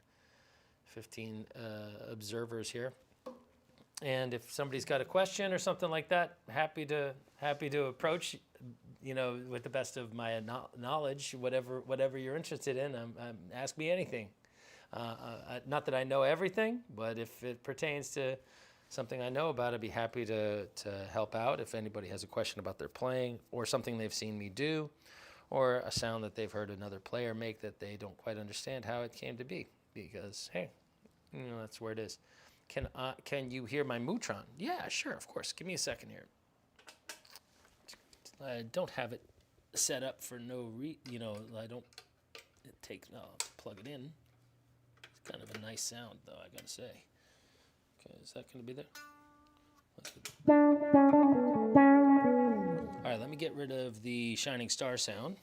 observers here, and if somebody's got a question or something like that, happy to approach, with the best of my knowledge, whatever you're interested in. Ask me anything. Not that I know everything, but if it pertains to something I know about, I'd be happy to help out if anybody has a question about their playing or something they've seen me do or a sound that they've heard another player make that they don't quite understand how it came to be. Because, hey, that's where it is. Can you hear my Mutron? Yeah, sure, of course. Give me a second here. I don't have it set up for I don't I'll have to plug it in. It's kind of a nice sound, though, I gotta say. Okay, is that gonna be there? All right, let me get rid of the Shining Star sound,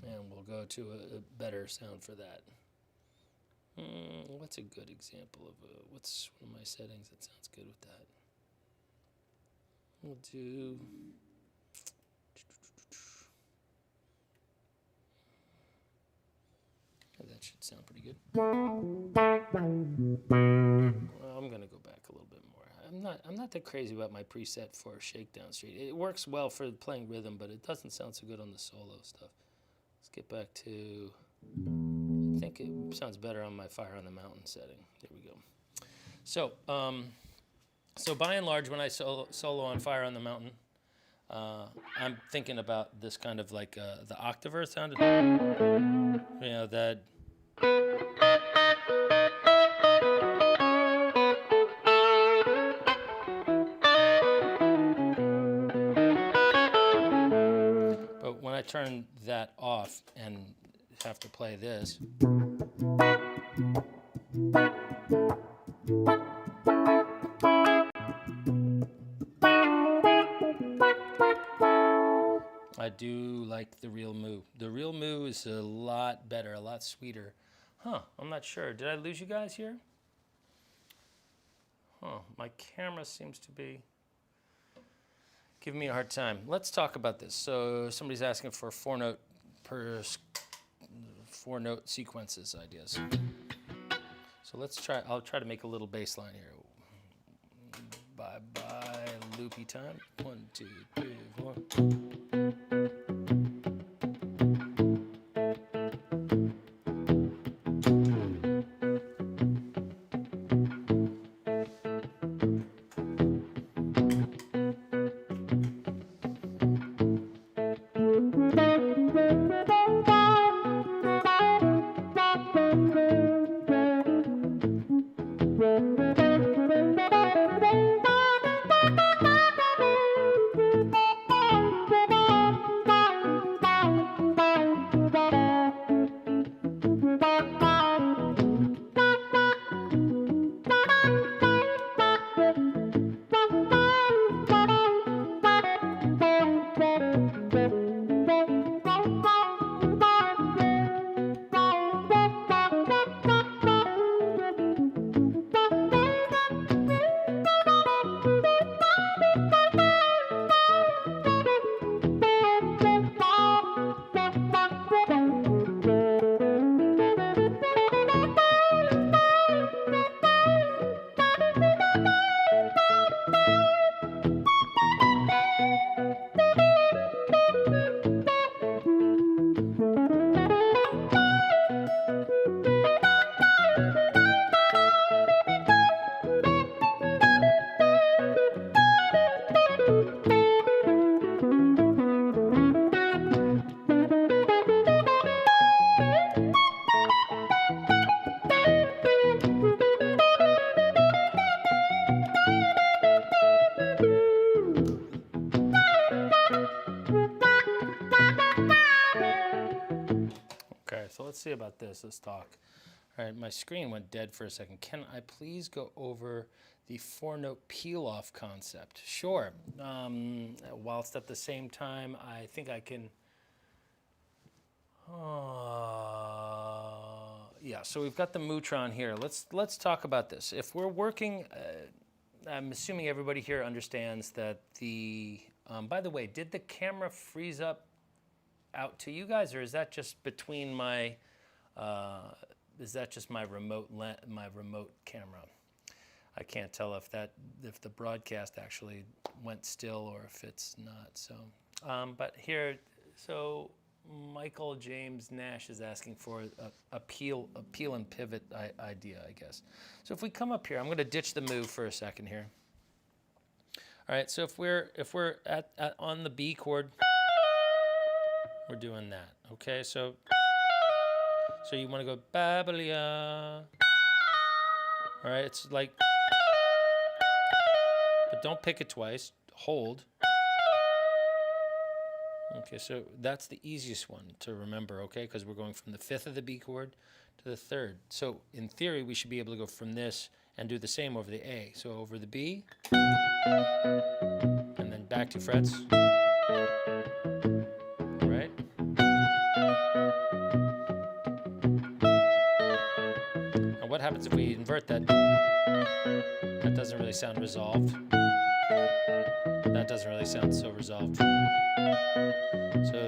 and we'll go to a better sound for that. What's a good example of what's one of my settings that sounds good with that? We'll do. That should sound pretty good. Well, I'm gonna go back a little bit more. I'm not that crazy about my preset for Shakedown Street. It works well for playing rhythm, but it doesn't sound so good on the solo stuff. Let's get back to. I think it sounds better on my Fire on the Mountain setting. There we go. So, so by and large, when I solo on Fire on the Mountain, I'm thinking about this kind of like the octaver sound. That. But when I turn that off and have to play this. I do like the real moo. The real moo is a lot better, a lot sweeter. I'm not sure. Did I lose you guys here? My camera seems to be giving me a hard time. Let's talk about this. So somebody's asking for four note sequences ideas. So let's try. I'll try to make a little bass line here. Bye bye loopy time. 1, 2, 3, 4. Let's see about this. Let's talk. All right, my screen went dead for a second. Can I please go over the 4-note peel-off concept? Sure. Whilst at the same time, I think I can. Yeah. So we've got the Mutron here. Let's talk about this. If we're working, I'm assuming everybody here understands that the. By the way, did the camera freeze up out to you guys, or is that just between my? Is that just my remote camera? I can't tell if the broadcast actually went still or if it's not. So, but here, so Michael James Nash is asking for a peel and pivot idea, I guess. So if we come up here, I'm going to ditch the move for a second here. All right, so if we're on the B chord, we're doing that. Okay, so you want to go ba-ba-lia. All right, it's like, but don't pick it twice. Hold. Okay, so that's the easiest one to remember, okay? Because we're going from the 5th of the B chord to the 3rd. So in theory, we should be able to go from this and do the same over the A. So over the B, and then back 2 frets. All right? And what happens if we invert that? That doesn't really sound resolved. That doesn't really sound so resolved. So,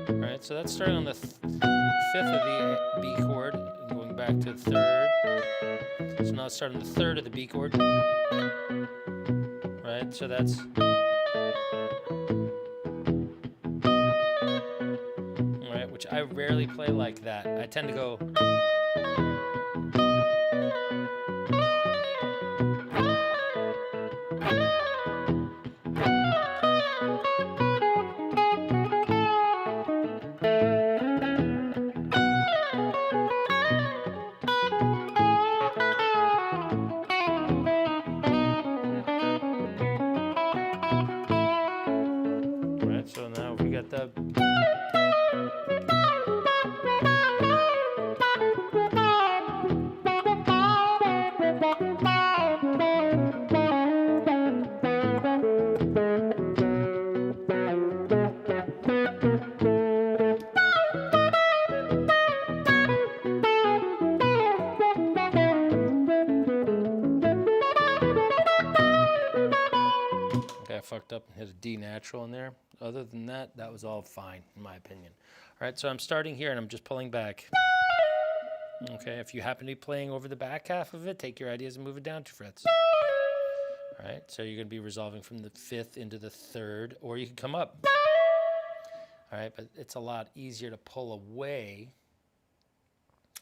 all right, so that's starting on the 5th of the B chord, and going back to the 3rd. So now it's starting the 3rd of the B chord. Right, so that's, all right, which I rarely play like that. I tend to go. So now we got the. Okay, I fucked up and hit a D natural in there. Other than that, that was all fine, in my opinion. All right, so I'm starting here, and I'm just pulling back. Okay, if you happen to be playing over the back half of it, take your ideas and move it down 2 frets. All right, so you're going to be resolving from the 5th into the 3rd, or you can come up. All right, but it's a lot easier to pull away.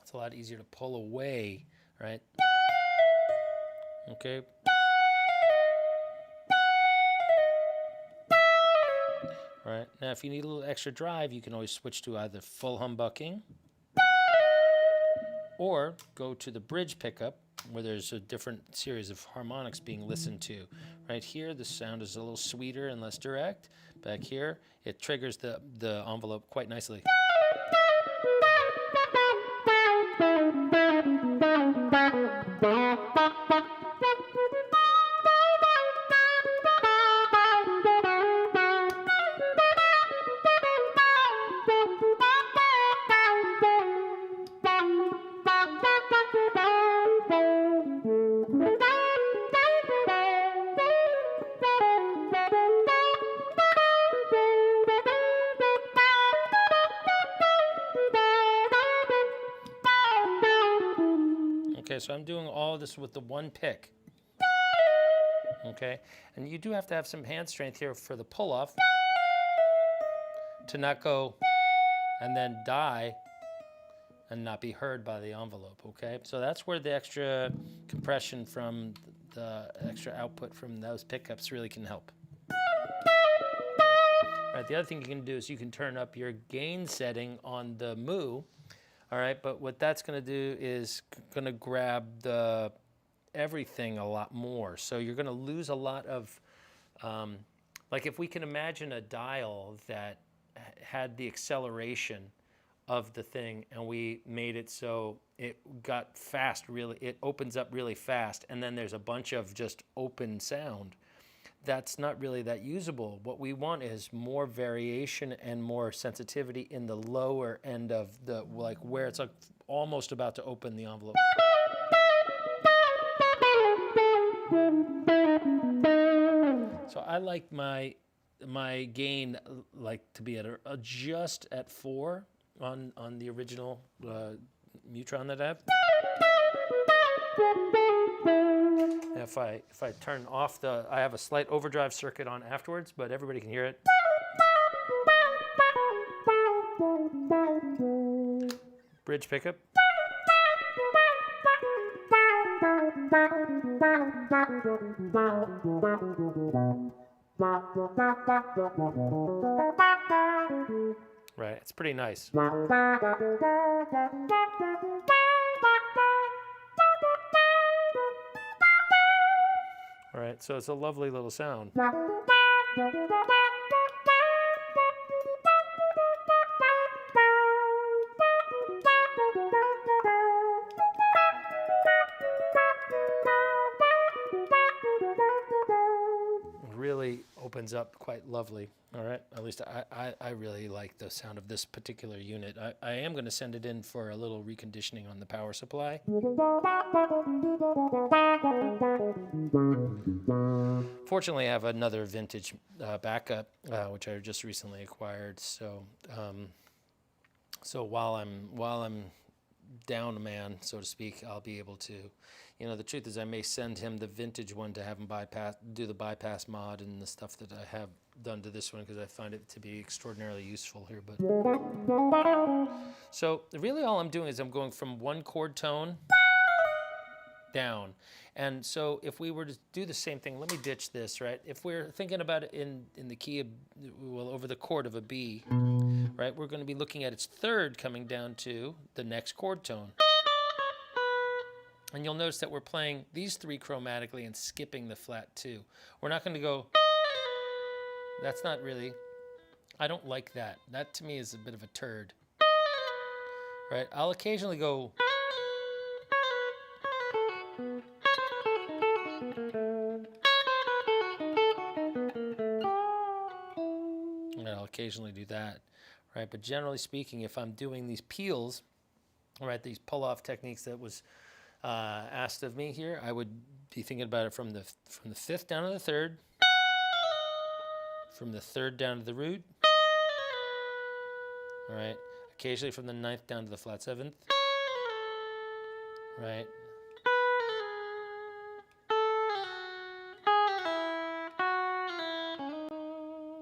It's a lot easier to pull away, right? Okay. All right, now if you need a little extra drive, you can always switch to either full humbucking or go to the bridge pickup where there's a different series of harmonics being listened to. Right here, the sound is a little sweeter and less direct. Back here, it triggers the envelope quite nicely. Okay, so I'm doing all of this with the one pick. Okay, and you do have to have some hand strength here for the pull-off to not go and then die and not be heard by the envelope, okay? So that's where the extra compression from the extra output from those pickups really can help. All right, the other thing you can do is you can turn up your gain setting on the moo. All right, but what that's going to do is going to grab the everything a lot more. So you're going to lose a lot of, like if we can imagine a dial that had the acceleration of the thing and we made it so it got fast, really, it opens up really fast, and then there's a bunch of just open sound. That's not really that usable. What we want is more variation and more sensitivity in the lower end of the, like where it's like almost about to open the envelope. So I like my gain like to be at just at 4 on the original Mutron that I have. If I turn off I have a slight overdrive circuit on afterwards, but everybody can hear it. bridge pickup. Right, it's pretty nice. All right, so it's a lovely little sound. Really opens up quite lovely. All right, at least I really like the sound of this particular unit. I am going to send it in for a little reconditioning on the power supply. Fortunately, I have another vintage backup, which I just recently acquired. So, so while I'm down a man, so to speak, I'll be able to. You know, the truth is I may send him the vintage one to have him do the bypass mod and the stuff that I have done to this one, because I find it to be extraordinarily useful here. But so really all I'm doing is I'm going from one chord tone down. And so if we were to do the same thing, let me ditch this, right? If we're thinking about it in the key of, well, over the chord of a B, right, we're going to be looking at its third coming down to the next chord tone. And you'll notice that we're playing these three chromatically and skipping the flat two. We're not going to go, that's not really, I don't like that. That to me is a bit of a turd. Right? I'll occasionally go, and I'll occasionally do that. Right? But generally speaking, if I'm doing these peels, right, these pull-off techniques that was asked of me here, I would be thinking about it from the fifth down to the third, from the third down to the root, all right, occasionally from the ninth down to the flat seventh, right,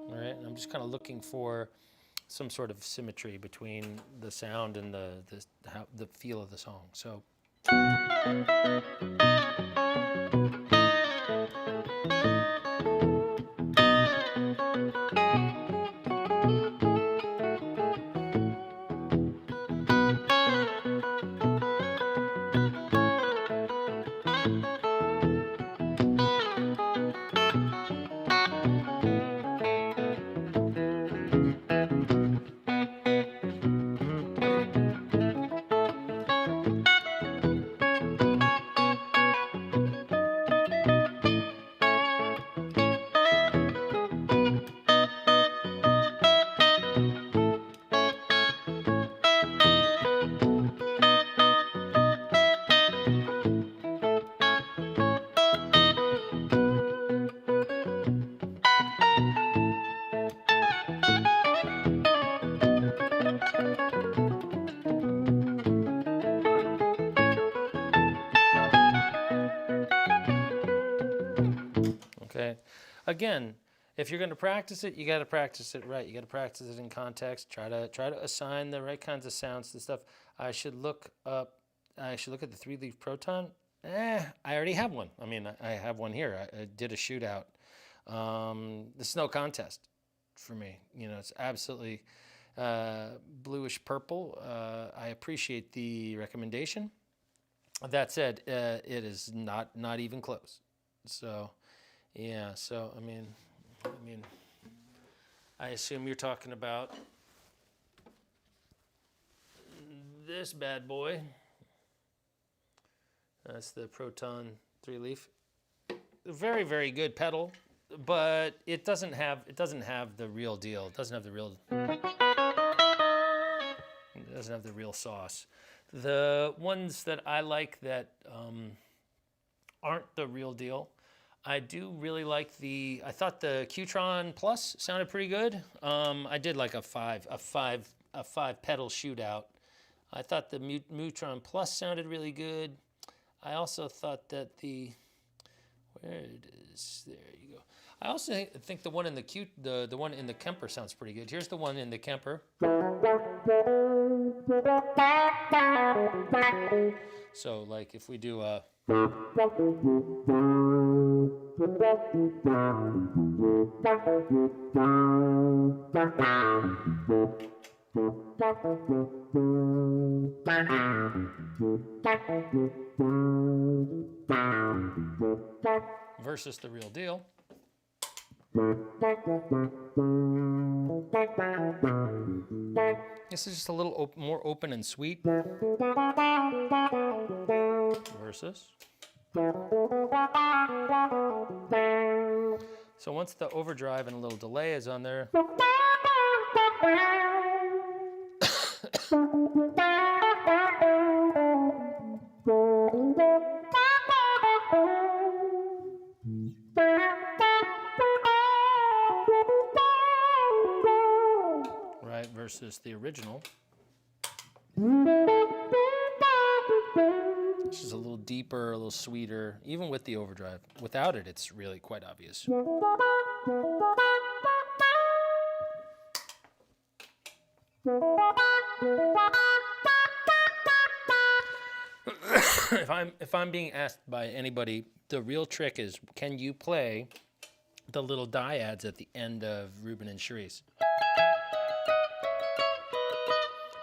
all right, and I'm just kind of looking for some sort of symmetry between the sound and the feel of the song. So. Okay. Again, if you're going to practice it, you got to practice it right. You got to practice it in context. Try to assign the right kinds of sounds to stuff. I should look at the three-leaf proton. I already have one. I mean, I have one here. I did a shootout. This is no contest for me. You know, it's absolutely bluish purple. I appreciate the recommendation. That said, it is not even close. So, yeah. So I mean, I assume you're talking about this bad boy. That's the Proton 3-leaf. Very, very good pedal, but it doesn't have the real deal. It doesn't have the real sauce. The ones that I like that aren't the real deal, I do really like I thought the Qtron Plus sounded pretty good. I did like a five pedal shootout. I thought the Mutron Plus sounded really good. I also thought that where it is. There you go. I also think the one in the one in the Kemper sounds pretty good. Here's the one in the Kemper. So like if we do a versus the real deal. This is just a little more open and sweet versus. So once the overdrive and a little delay is on there, right, versus the original, which is a little deeper, a little sweeter, even with the overdrive. Without it, it's really quite obvious. If I'm being asked by anybody, the real trick is, can you play the little dyads at the end of Reuben and Charisse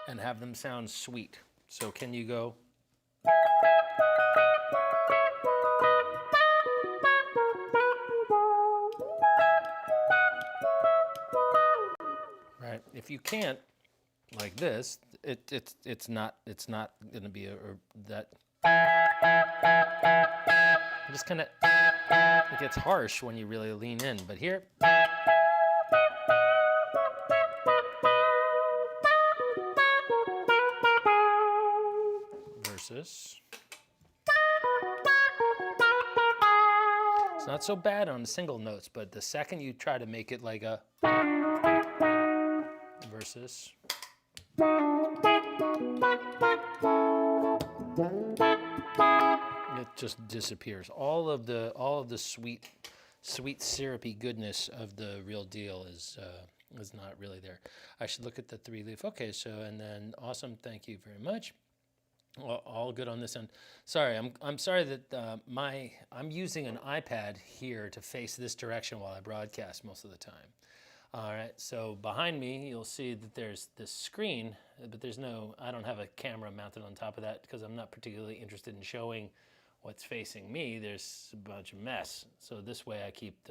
and have them sound sweet? So can you go? Right. If you can't, like this, it's not going to be that. Just kind of, it gets harsh when you really lean in. But here, versus. It's not so bad on the single notes, but the second you try to make it like a versus. It just disappears. All of the sweet syrupy goodness of the real deal is not really there. I should look at the 3-leaf. Okay, so and then awesome. Thank you very much. All good on this end. Sorry, I'm sorry that I'm using an iPad here to face this direction while I broadcast most of the time. All right, so behind me you'll see that there's this screen, but I don't have a camera mounted on top of that because I'm not particularly interested in showing what's facing me. There's a bunch of mess. So this way I keep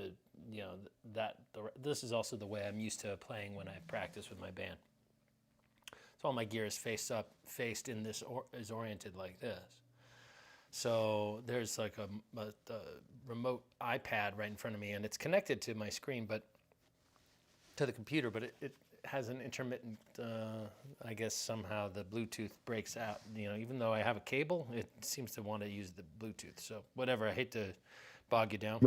this is also the way I'm used to playing when I practice with my band. So all my gear is faced in this, is oriented like this. So there's like a remote iPad right in front of me, and it's connected to my screen, to the computer, but it has an intermittent, I guess somehow the Bluetooth breaks out. Even though I have a cable, it seems to want to use the Bluetooth. So whatever, I hate to bog you down.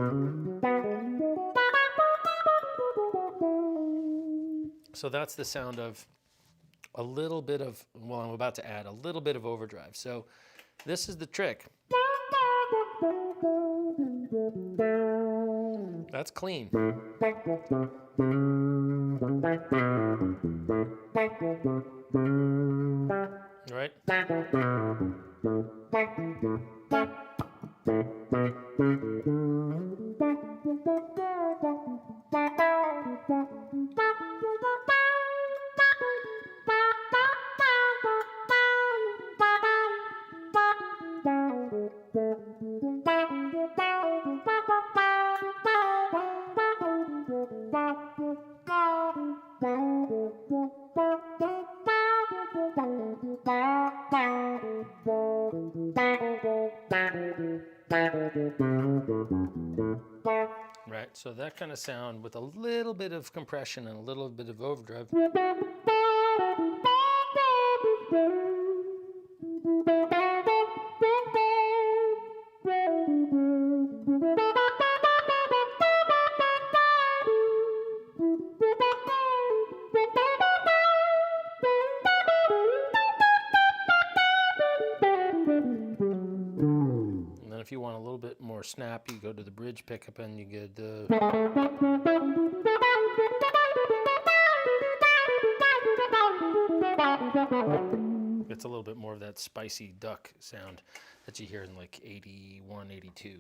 So that's the sound of a little bit of, well, I'm about to add a little bit of overdrive. So this is the trick. That's clean. Right? Right, so that kind of sound with a little bit of compression and a little bit of overdrive. And then if you want a little bit more snap, you go to the bridge pickup and you get the. It's a little bit more of that spicy duck sound that you hear in like 81, 82.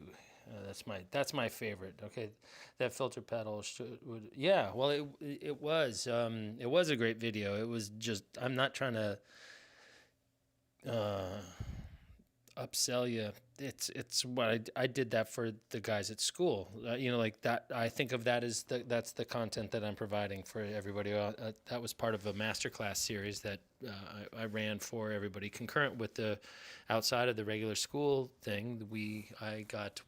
That's my favorite. Okay, that filter pedal yeah. Well, it was a great video. It was just, I'm not trying to upsell you. It's what I did that for the guys at school. Like that. I think of that as that's the content that I'm providing for everybody. That was part of a masterclass series that I ran for everybody, concurrent with the outside of the regular school thing. I got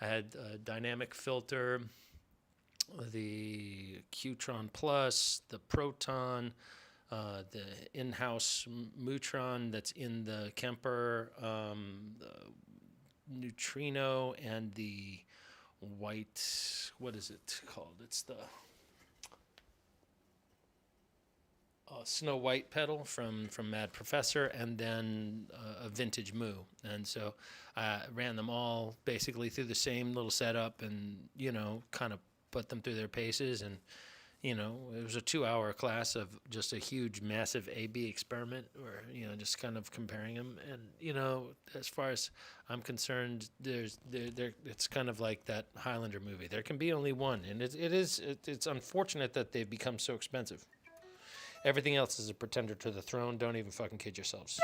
I had a dynamic filter, the Qtron Plus, the Proton. The in-house Mutron that's in the Kemper, the Neutrino, and the white, what is it called? It's the Snow White pedal from Mad Professor, and then a vintage Moo. And so I ran them all basically through the same little setup and, kind of put them through their paces. And it was a 2-hour class of just a huge, massive A/B experiment where, just kind of comparing them. And, as far as I'm concerned, it's kind of like that Highlander movie. There can be only one. And it's unfortunate that they've become so expensive. Everything else is a pretender to the throne. Don't even fucking kid yourselves.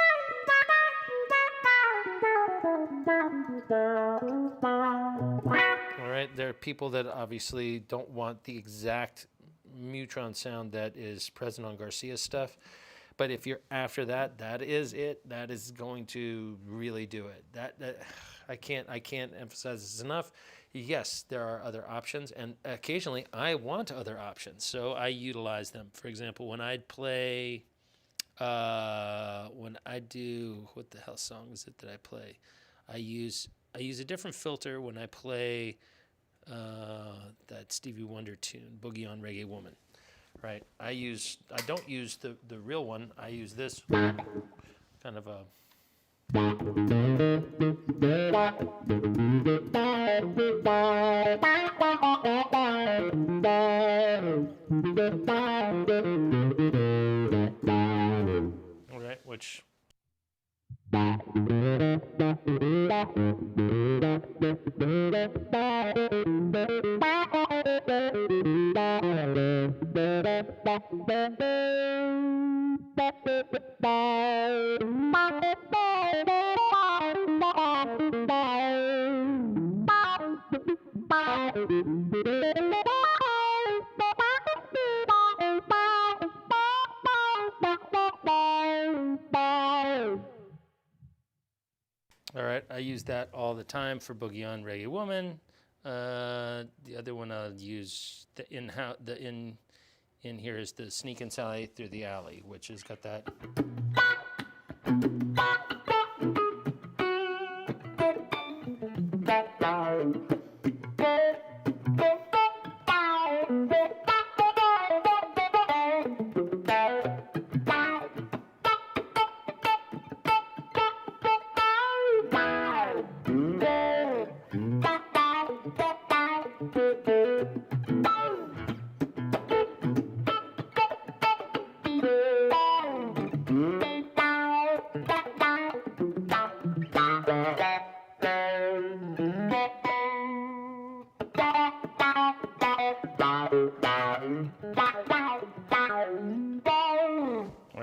All right, there are people that obviously don't want the exact Mutron sound that is present on Garcia's stuff, but if you're after that, that is it. That is going to really do it. That I can't emphasize this enough. Yes, there are other options, and occasionally I want other options, so I utilize them. For example, when I'd play, when I do, what the hell song is it that I play? I use a different filter when I play that Stevie Wonder tune, Boogie on Reggae Woman, right? I don't use the real one. I use this kind of a. All right, which. All right, I use that all the time for Boogie on Reggae Woman. The other one I'll use in here is the Sneak and Sally Through the Alley, which has got that.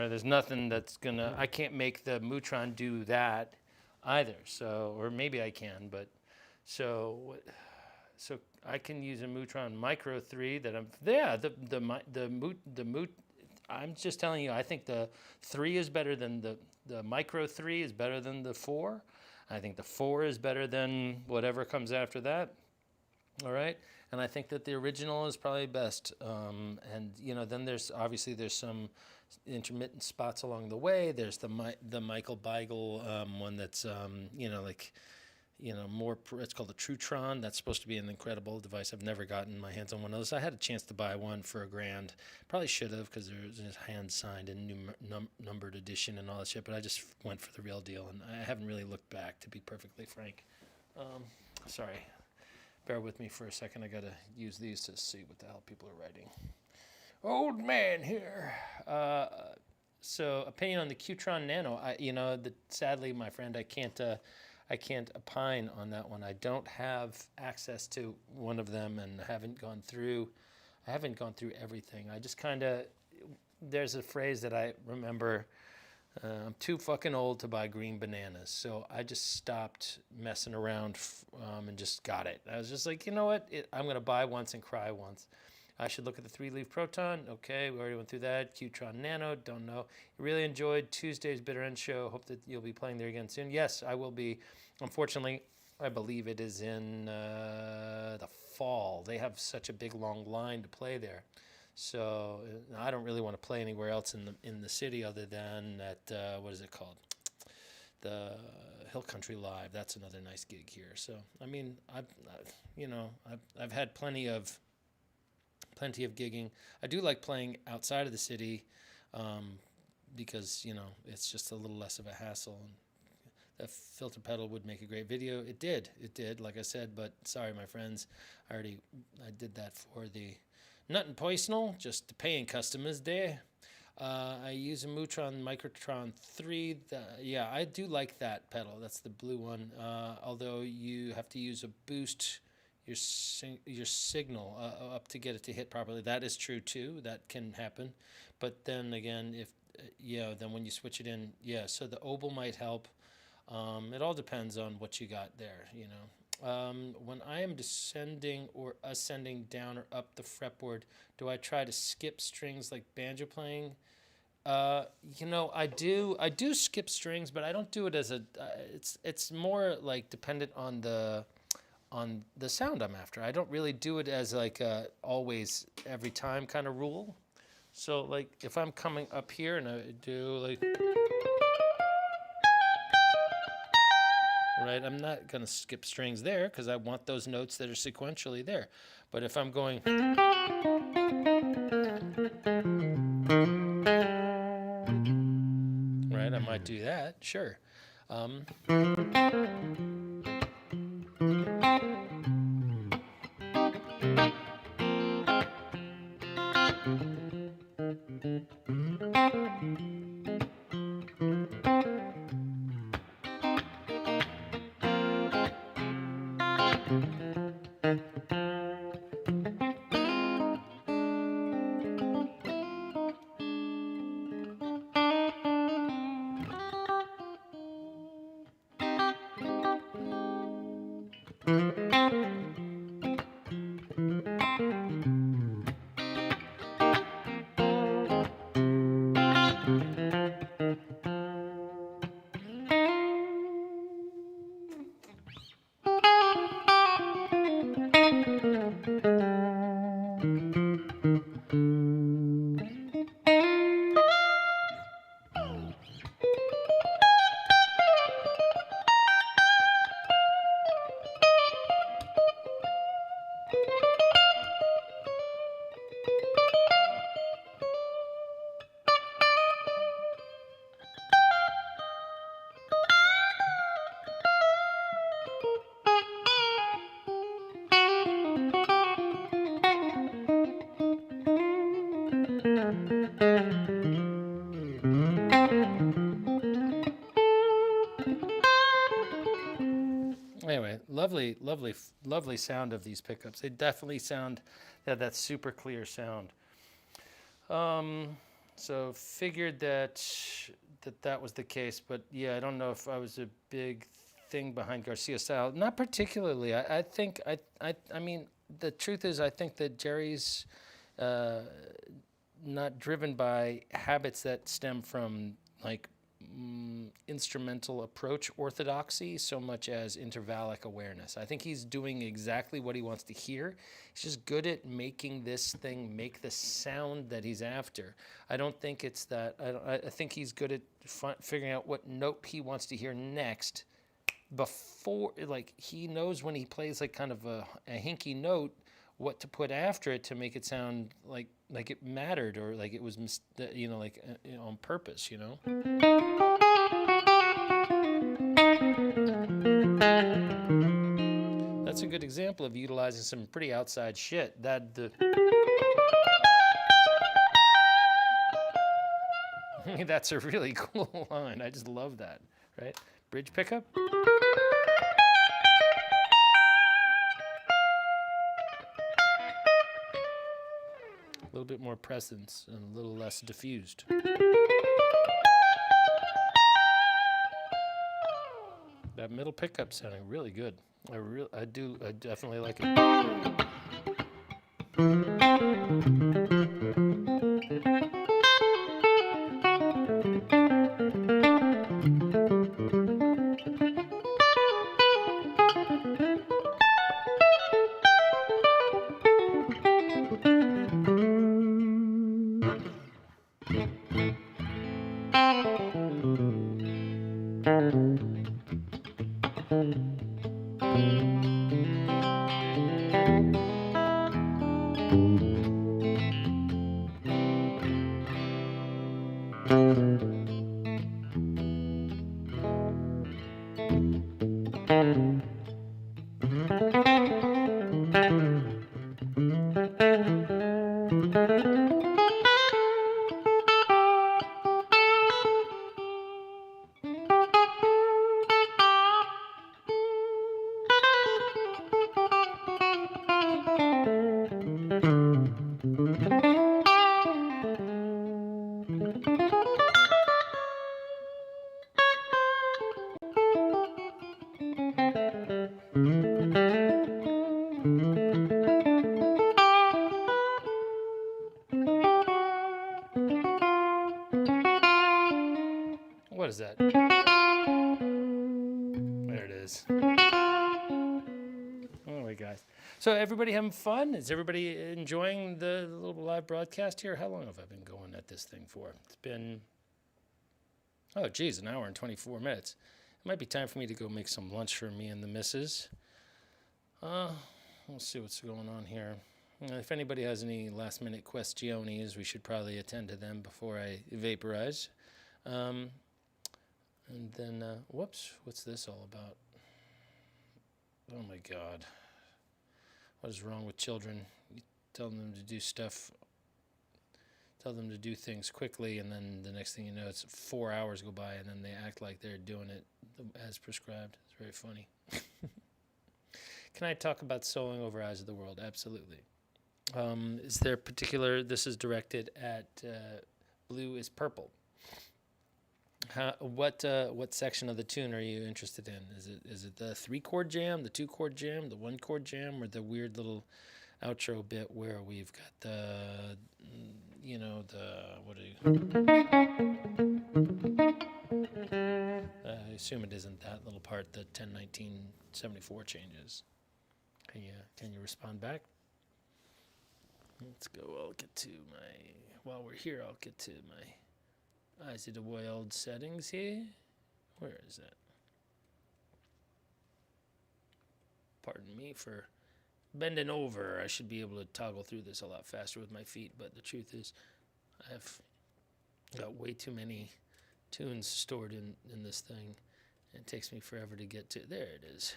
There's nothing that's gonna, I can't make the Mutron do that either. So, or maybe I can, but so I can use a Mutron Micro 3 that I'm just telling you, I think the 3 is better than the Micro 3 is better than the 4. I think the 4 is better than whatever comes after that. All right. And I think that the original is probably best. And, then there's some intermittent spots along the way. There's the Michael Beigel one that's, more, it's called the Trutron. That's supposed to be an incredible device. I've never gotten my hands on one of those. I had a chance to buy one for $1,000. Probably should have, because there's a hand-signed and numbered edition and all that shit, but I just went for the real deal, and I haven't really looked back, to be perfectly frank. Sorry, bear with me for a second. I gotta use these to see what the hell people are writing. Old man here. So opinion on the Qtron Nano. Sadly, my friend, I can't opine on that one. I don't have access to one of them, and I haven't gone through everything. I just kind of, there's a phrase that I remember. I'm too fucking old to buy green bananas, so I just stopped messing around and just got it. I was just like, you know what? I'm gonna buy once and cry once. I should look at the 3-leaf Proton. Okay, we already went through that. Qtron Nano, don't know. Really enjoyed Tuesday's Bitter End show. Hope that you'll be playing there again soon. Yes, I will be. Unfortunately, I believe it is in the fall. They have such a big long line to play there. So I don't really want to play anywhere else in the city other than at what is it called? The Hill Country Live. That's another nice gig here. So I mean, I've had plenty of gigging. I do like playing outside of the city because it's just a little less of a hassle. And that filter pedal would make a great video. It did, like I said. But sorry, my friends, I did that for the. Nothing personal, just the paying customers there. I use a Mutron Microtron 3. I do like that pedal. That's the blue one. Although you have to use a boost your signal up to get it to hit properly. That is true too. That can happen. But then again, then when you switch it in, so the oboe might help. It all depends on what you got there, When I am descending or ascending down or up the fretboard, do I try to skip strings like banjo playing? I do skip strings, but I don't do it as it's more like dependent on the sound I'm after. I don't really do it as like a always every time kind of rule. So like if I'm coming up here and I do like. Right, I'm not going to skip strings there because I want those notes that are sequentially there. But if I'm going... Right, I might do that, sure. Anyway, lovely sound of these pickups. They definitely sound that super clear sound. So figured that was the case, but yeah, I don't know if I was a big thing behind Garcia style. Not particularly. I mean, the truth is, I think that Jerry's not driven by habits that stem from like instrumental approach orthodoxy so much as intervallic awareness. I think he's doing exactly what he wants to hear. He's just good at making this thing make the sound that he's after. I don't think it's that. I think he's good at figuring out what note he wants to hear next before, like, he knows when he plays like kind of a hinky note what to put after it to make it sound like it mattered or like it was on purpose, that's a good example of utilizing some pretty outside shit. That's a really cool line. I just love that, right? Bridge pickup. A little bit more presence and a little less diffused. That middle pickup sounding really good. I definitely like it. What is that? There it is. Anyway, guys. So everybody having fun? Is everybody enjoying the little live broadcast here? How long have I been going at this thing for? It's been, oh, geez, an hour and 24 minutes. It might be time for me to go make some lunch for me and the missus. We'll see what's going on here. If anybody has any last-minute questiones, we should probably attend to them before I vaporize. And then, whoops, what's this all about? Oh my God. What is wrong with children? You tell them to do stuff, tell them to do things quickly, and then the next thing you know, it's 4 hours go by, and then they act like they're doing it as prescribed. It's very funny. Can I talk about soloing over Eyes of the World? Absolutely. Is there particular, this is directed at Blue is Purple. What section of the tune are you interested in? Is it the 3-chord jam, the 2-chord jam, the 1-chord jam, or the weird little outro bit where we've got the, you know, what do you? I assume it isn't that little part, the 10-19-74 changes. Can you respond back? Let's go. While we're here, I'll get to my Eyes of the World settings here. Where is that? Pardon me for bending over. I should be able to toggle through this a lot faster with my feet, but the truth is I've got way too many tunes stored in this thing. It takes me forever to get to. There it is.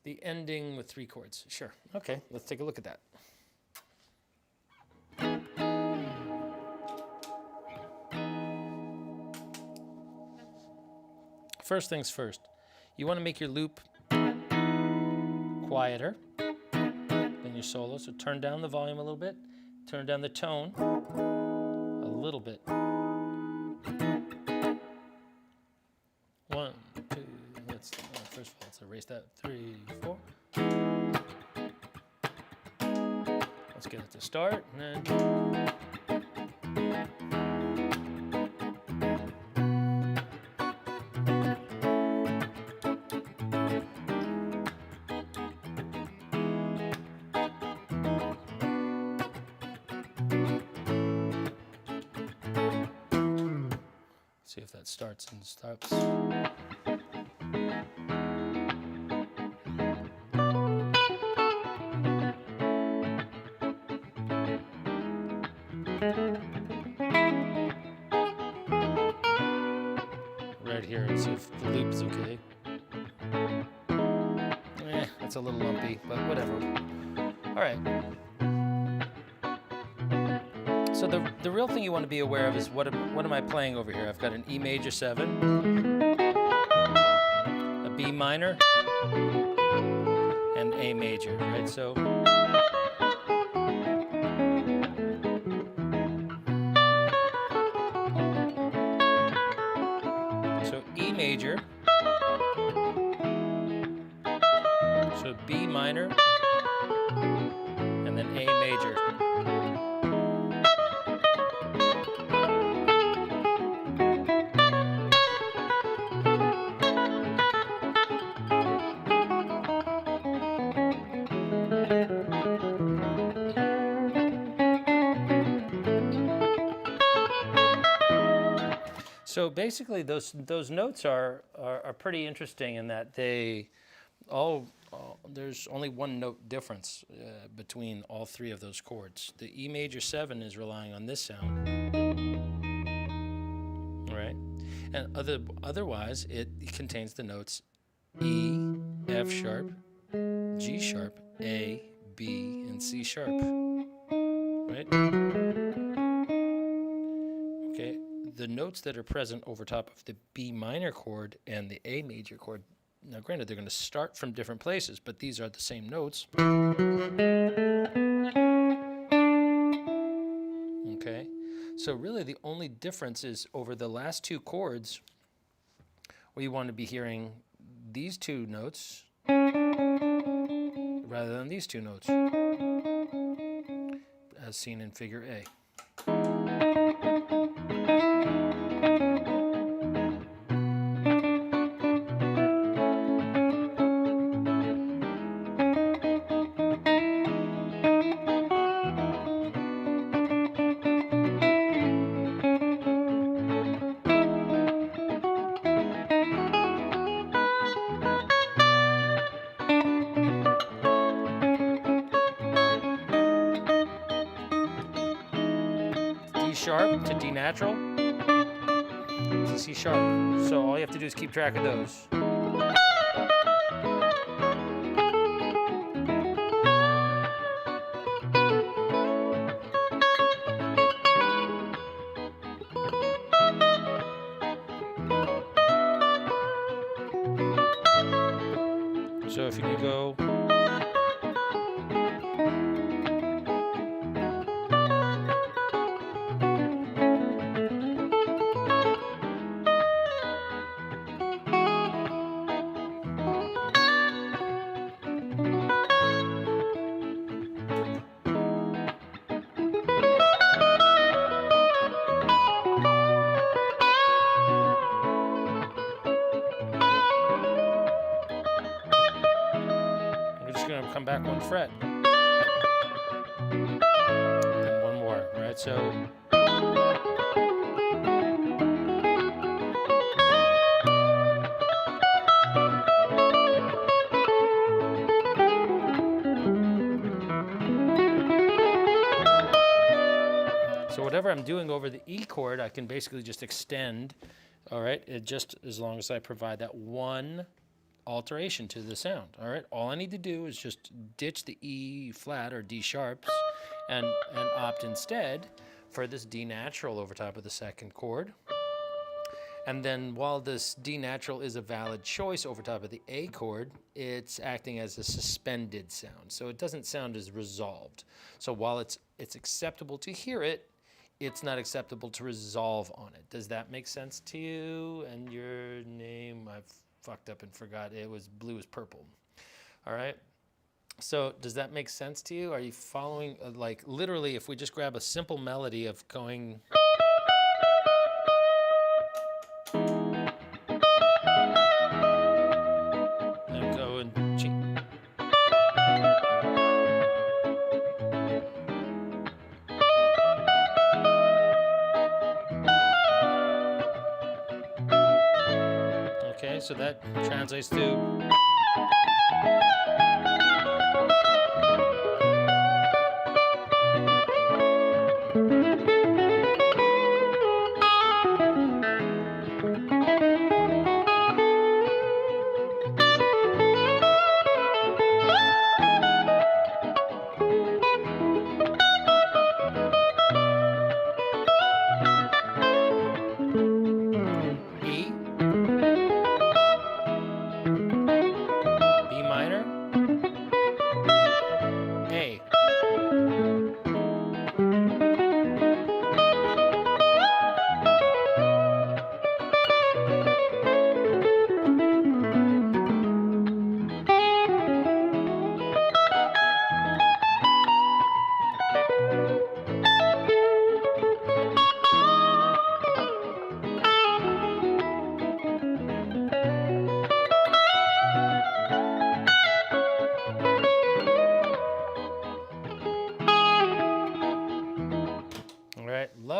The ending with 3 chords. Sure. Okay, let's take a look at that. First things first, you want to make your loop quieter than your solo, so turn down the volume a little bit, turn down the tone a little bit. 1, 2, first of all, let's erase that, 3, 4. Let's get it to start, and then see if that starts and stops. Right here and see if the loop is okay. gets a little lumpy, but whatever. All right. So the real thing you want to be aware of is what am I playing over here? I've got an E major 7, a B minor, and A major, right? So E major, so B minor, and then A major. So basically, those notes are pretty interesting in that they there's only one note difference between all three of those chords. The E major 7 is relying on this sound, right? And otherwise, it contains the notes E, F sharp, G sharp, A, B, and C sharp, right? Okay. The notes that are present over top of the B minor chord and the A major chord, now granted they're going to start from different places, but these are the same notes. Okay, so really the only difference is over the last two chords, we want to be hearing these two notes rather than these two notes, as seen in figure A. Sharp to D natural to C sharp. So all you have to do is keep track of those. So if you can go come back one fret, and then one more, right? So whatever I'm doing over the E chord, I can basically just extend, all right? It just as long as I provide that one alteration to the sound, all right? All I need to do is just ditch the E flat or D sharps and opt instead for this D natural over top of the second chord. And then while this D natural is a valid choice over top of the A chord, it's acting as a suspended sound. So it doesn't sound as resolved. So while it's acceptable to hear it, it's not acceptable to resolve on it. Does that make sense to you? And your name, I've fucked up and forgot. It was blue is purple. All right. So does that make sense to you? Are you following, like literally, if we just grab a simple melody of going. And go and okay, so that translates to.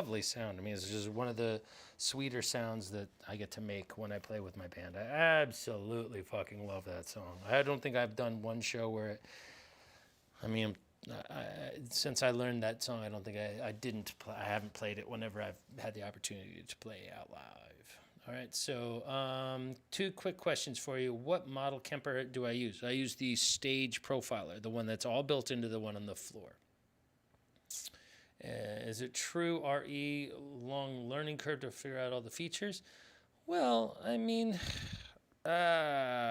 lovely sound. I mean, it's just one of the sweeter sounds that I get to make when I play with my band. I absolutely fucking love that song. I don't think I've done one show where, I mean, since I learned that song, I don't think I haven't played it whenever I've had the opportunity to play out live. All right, so 2 quick questions for you. What model Kemper do I use? I use the Stage Profiler, the one that's all built into the one on the floor. Is it true, RE, long learning curve to figure out all the features? Well, I mean, not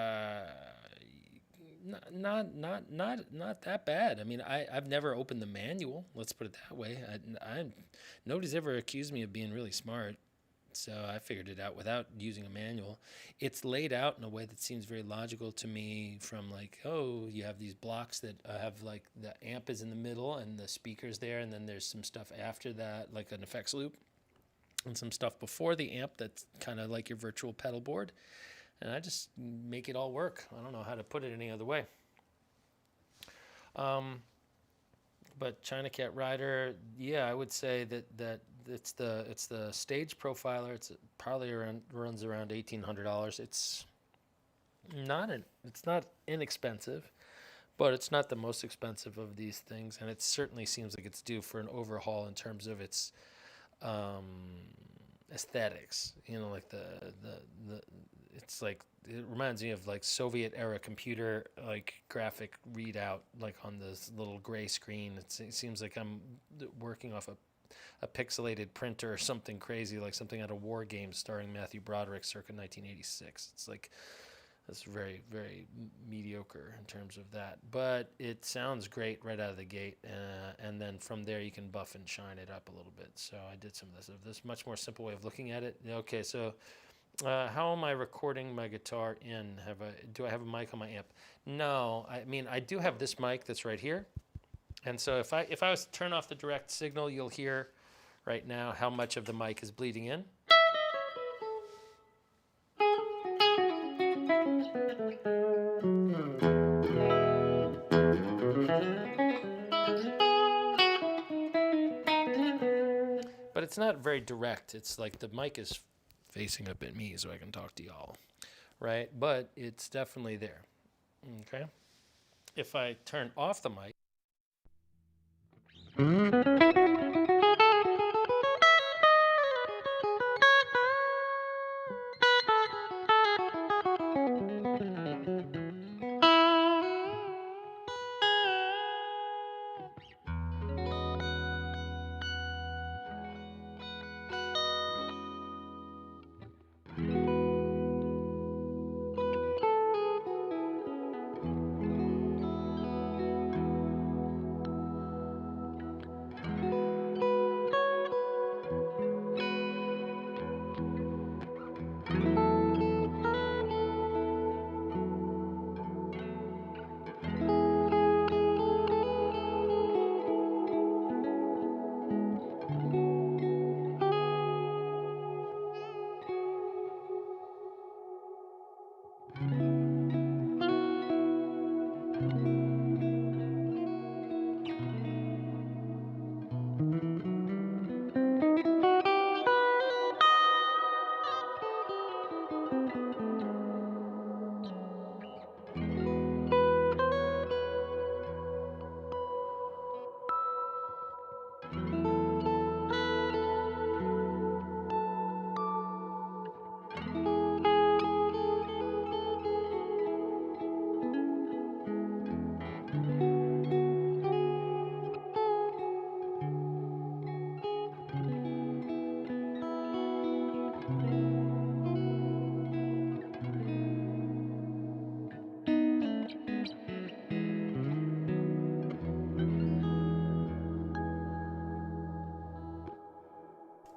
that bad. I mean, I've never opened the manual. Let's put it that way. Nobody's ever accused me of being really smart. So I figured it out without using a manual. It's laid out in a way that seems very logical to me, from like, oh, you have these blocks that have like the amp is in the middle and the speakers there, and then there's some stuff after that, like an effects loop, and some stuff before the amp that's kind of like your virtual pedal board. And I just make it all work. I don't know how to put it any other way. But China Cat Rider, yeah, I would say that it's the Stage Profiler. It's probably runs around $1,800. It's not inexpensive, but it's not the most expensive of these things, and it certainly seems like it's due for an overhaul in terms of its aesthetics. You know, like the it's like, it reminds me of like Soviet era computer like graphic readout, like on this little gray screen. It seems like I'm working off a pixelated printer or something crazy, like something out of War Games starring Matthew Broderick circa 1986. It's like, that's very, very mediocre in terms of that. But it sounds great right out of the gate, and then from there you can buff and shine it up a little bit. So I did some of this much more simple way of looking at it. Okay, so how am I recording my guitar in? Do I have a mic on my amp? No, I mean, I do have this mic that's right here. And so if I was to turn off the direct signal, you'll hear right now how much of the mic is bleeding in. But it's not very direct. It's like the mic is facing up at me so I can talk to y'all, right? But it's definitely there, okay? If I turn off the mic,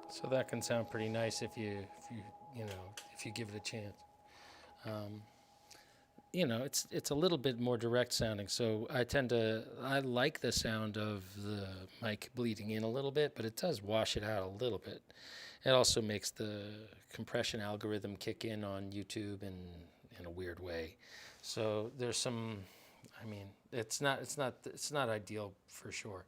so that can sound pretty nice if you give it a chance. It's a little bit more direct sounding, so I like the sound of the mic bleeding in a little bit, but it does wash it out a little bit. It also makes the compression algorithm kick in on YouTube in a weird way. So there's some, I mean, it's not ideal for sure.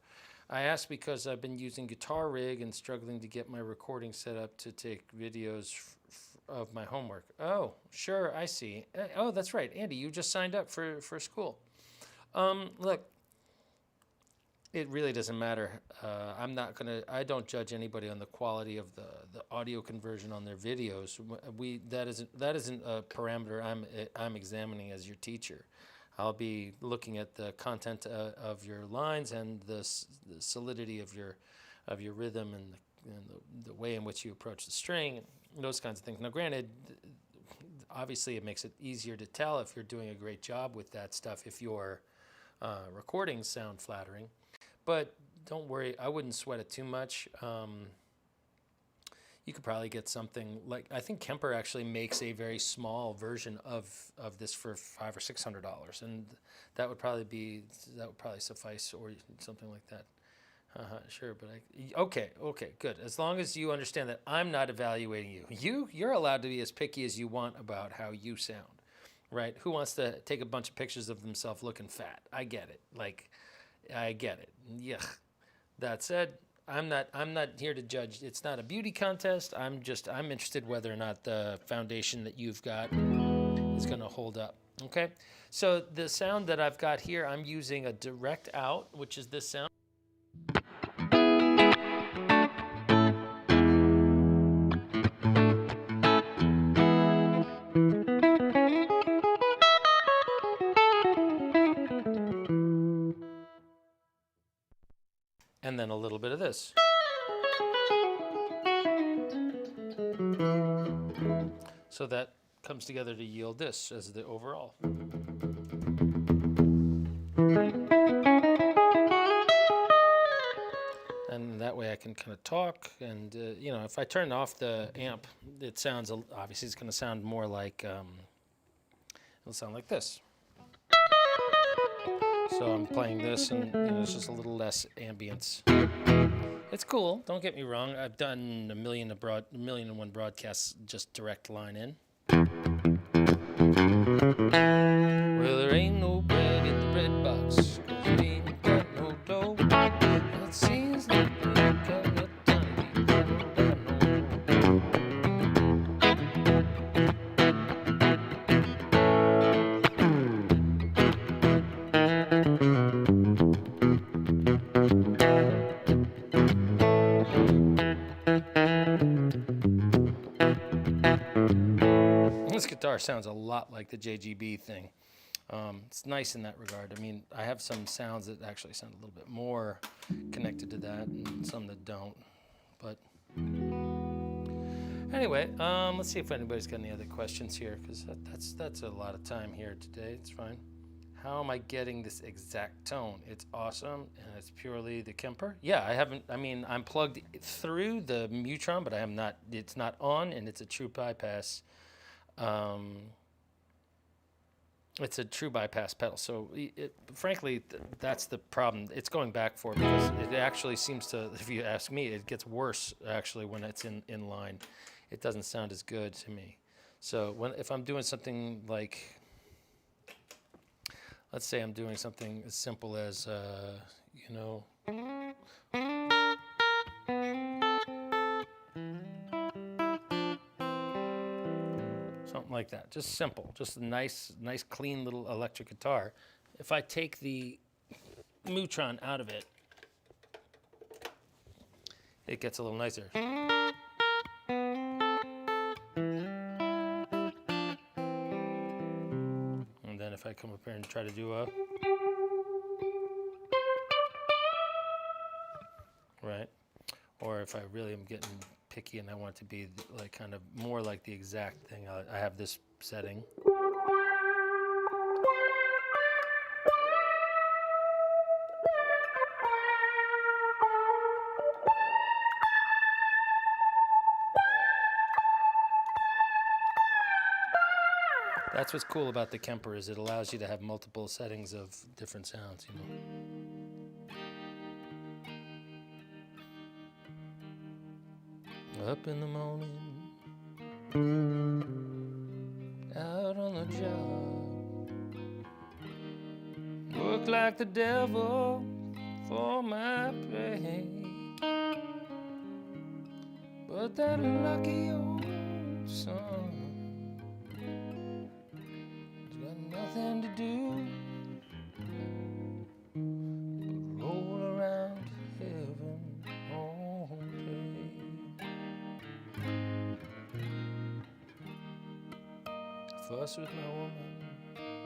I asked because I've been using Guitar Rig and struggling to get my recording set up to take videos of my homework. Oh, sure, I see. Oh, that's right, Andy, you just signed up for school. Look, it really doesn't matter. I don't judge anybody on the quality of the audio conversion on their videos. That isn't a parameter I'm examining as your teacher. I'll be looking at the content of your lines and the solidity of your rhythm and the way in which you approach the string and those kinds of things. Now, granted, obviously it makes it easier to tell if you're doing a great job with that stuff if your recordings sound flattering. But don't worry, I wouldn't sweat it too much. You could probably get something like, I think Kemper actually makes a very small version of this for $500 or $600, and that would probably suffice, or something like that. Sure, but okay, good. As long as you understand that I'm not evaluating you. You're allowed to be as picky as you want about how you sound, right? Who wants to take a bunch of pictures of themselves looking fat? I get it. I get it. Yeah. That said, I'm not here to judge. It's not a beauty contest. I'm interested whether or not the foundation that you've got is going to hold up. Okay? So the sound that I've got here, I'm using a direct out, which is this sound. And then a little bit of this. So that comes together to yield this as the overall. And that way I can kind of talk, and if I turn off the amp, it sounds, obviously it's going to sound more like, it'll sound like this. So I'm playing this, and it's just a little less ambience. It's cool, don't get me wrong. I've done a million and one broadcasts just direct line in. Well, there ain't no bread in the bread box, 'cause there ain't got no dough. It seems like you got no This guitar sounds a lot like the JGB thing. It's nice in that regard. I mean, I have some sounds that actually sound a little bit more connected to that, and some that don't. But anyway, let's see if anybody's got any other questions here, because that's a lot of time here today. It's fine. How am I getting this exact tone? It's awesome, and it's purely the Kemper. Yeah, I'm plugged through the Mutron, but it's not on, and it's a true bypass. It's a true bypass pedal. So frankly, that's the problem. It's going back for it, because it actually seems to, if you ask me, it gets worse actually when it's in line. It doesn't sound as good to me. So if I'm doing something like, let's say I'm doing something as simple as, something like that, just simple, just a nice clean little electric guitar. If I take the Mutron out of it, it gets a little nicer. And then if I come up here and try to do a, right, or if I really am getting picky and I want it to be like kind of more like the exact thing, I have this setting. That's what's cool about the Kemper, is it allows you to have multiple settings of different sounds, Up in the morning, out on the job, work like the devil, for my pain. But that lucky old sun has got nothing to do but roll around heaven all day. Fuss with my woman,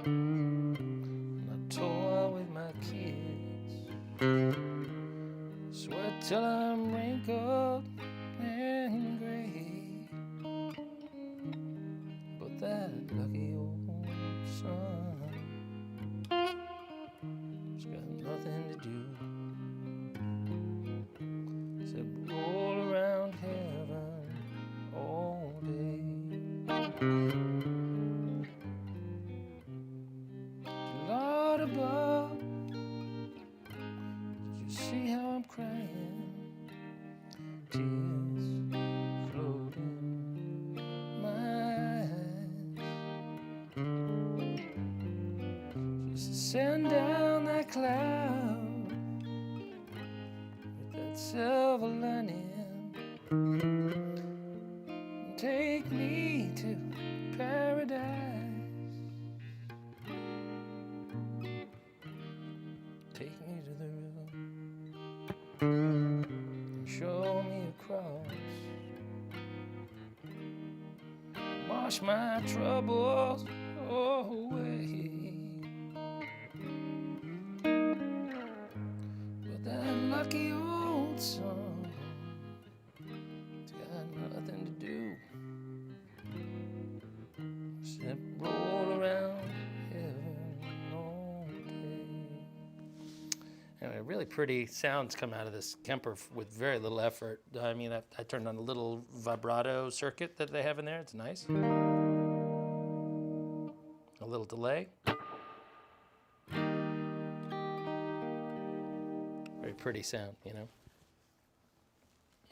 and I toy with my kids, sweat till I'm wrinkled and gray. But that lucky old sun has got nothing to do except roll around heaven all day. Lord above, did you see how I'm crying? Tears floating my eyes. Just send down that cloud with that silver lining and take me to paradise. Take me to the river and show me a cross. Wash my troubles away. But that lucky old sun, it's got nothing to do except roll around heaven all day. Anyway, really pretty sounds come out of this Kemper with very little effort. I mean, I turned on a little vibrato circuit that they have in there. It's nice. A little delay. Very pretty sound, you know.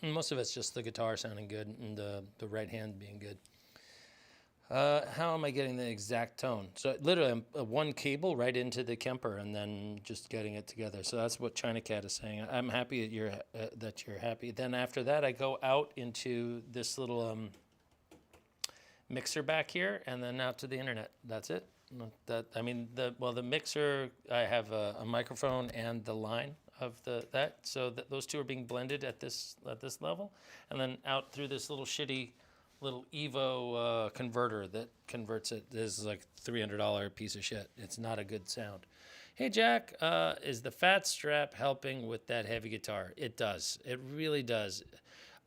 And most of it's just the guitar sounding good and the right hand being good. How am I getting the exact tone? So literally, I'm one cable right into the Kemper and then just getting it together. So that's what China Cat is saying. I'm happy that you're happy. Then after that, I go out into this little mixer back here, and then out to the internet. That's it. The mixer. I have a microphone and the line of that. So those two are being blended at this level, and then out through this little shitty little Evo converter that converts it. This is like $300 piece of shit. It's not a good sound. Hey Jack, is the fat strap helping with that heavy guitar? It does. It really does.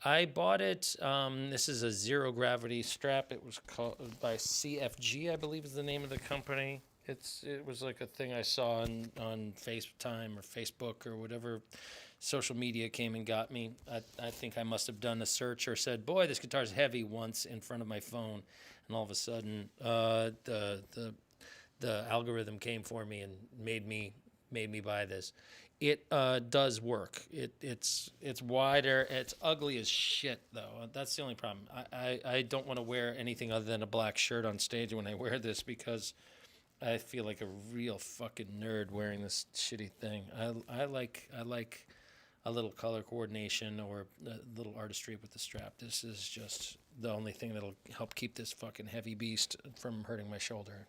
I bought it. This is a zero gravity strap. It was called by CFG, I believe is the name of the company. It was like a thing I saw on FaceTime or Facebook or whatever social media came and got me. I think I must have done a search or said, boy, this guitar's heavy once in front of my phone. And all of a sudden, the algorithm came for me and made me buy this. It does work. It's wider. It's ugly as shit, though. That's the only problem. I don't want to wear anything other than a black shirt on stage when I wear this because I feel like a real fucking nerd wearing this shitty thing. I like a little color coordination or a little artistry with the strap. This is just the only thing that'll help keep this fucking heavy beast from hurting my shoulder.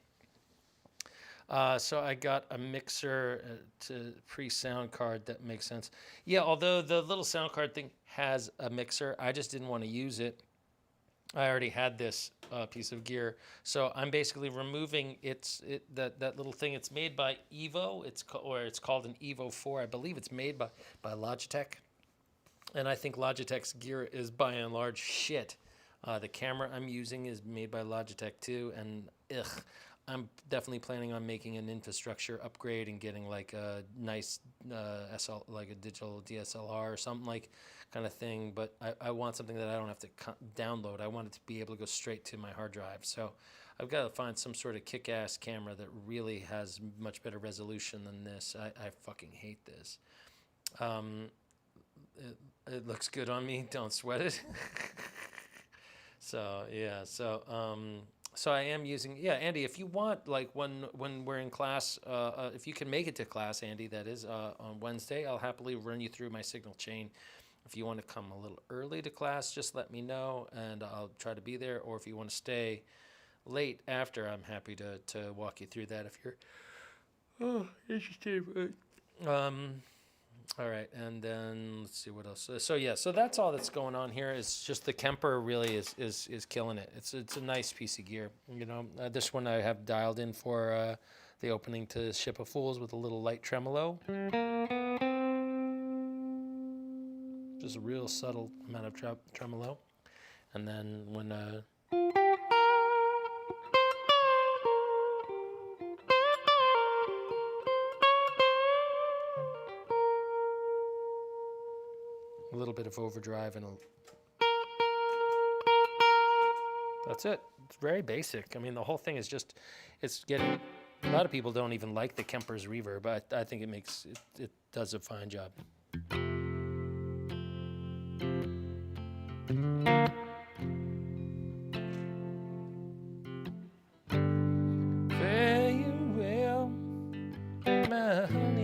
So I got a mixer to pre-sound card that makes sense. Yeah, although the little sound card thing has a mixer, I just didn't want to use it. I already had this piece of gear, so I'm basically removing that little thing. It's made by Evo. It's called an Evo 4. I believe it's made by Logitech, and I think Logitech's gear is by and large shit. The camera I'm using is made by Logitech too, and I'm definitely planning on making an infrastructure upgrade and getting like a nice like a digital DSLR or something like kind of thing. But I want something that I don't have to download. I want it to be able to go straight to my hard drive. So I've got to find some sort of kick-ass camera that really has much better resolution than this. I fucking hate this. It looks good on me. Don't sweat it. So yeah. So So I am using, yeah, Andy, if you want, like when we're in class, if you can make it to class, Andy, that is, on Wednesday, I'll happily run you through my signal chain. If you want to come a little early to class, just let me know and I'll try to be there. Or if you want to stay late after, I'm happy to walk you through that if you're interested. All right, and then let's see what else. So yeah, so that's all that's going on here. Is just the Kemper really is killing it. It's a nice piece of gear. You know, this one I have dialed in for the opening to Ship of Fools with a little light tremolo. Just a real subtle amount of tremolo, and then when a little bit of overdrive and that's it. It's very basic. I mean, the whole thing is just, it's getting, a lot of people don't even like the Kemper's reverb, but I think it does a fine job. Farewell, my honey.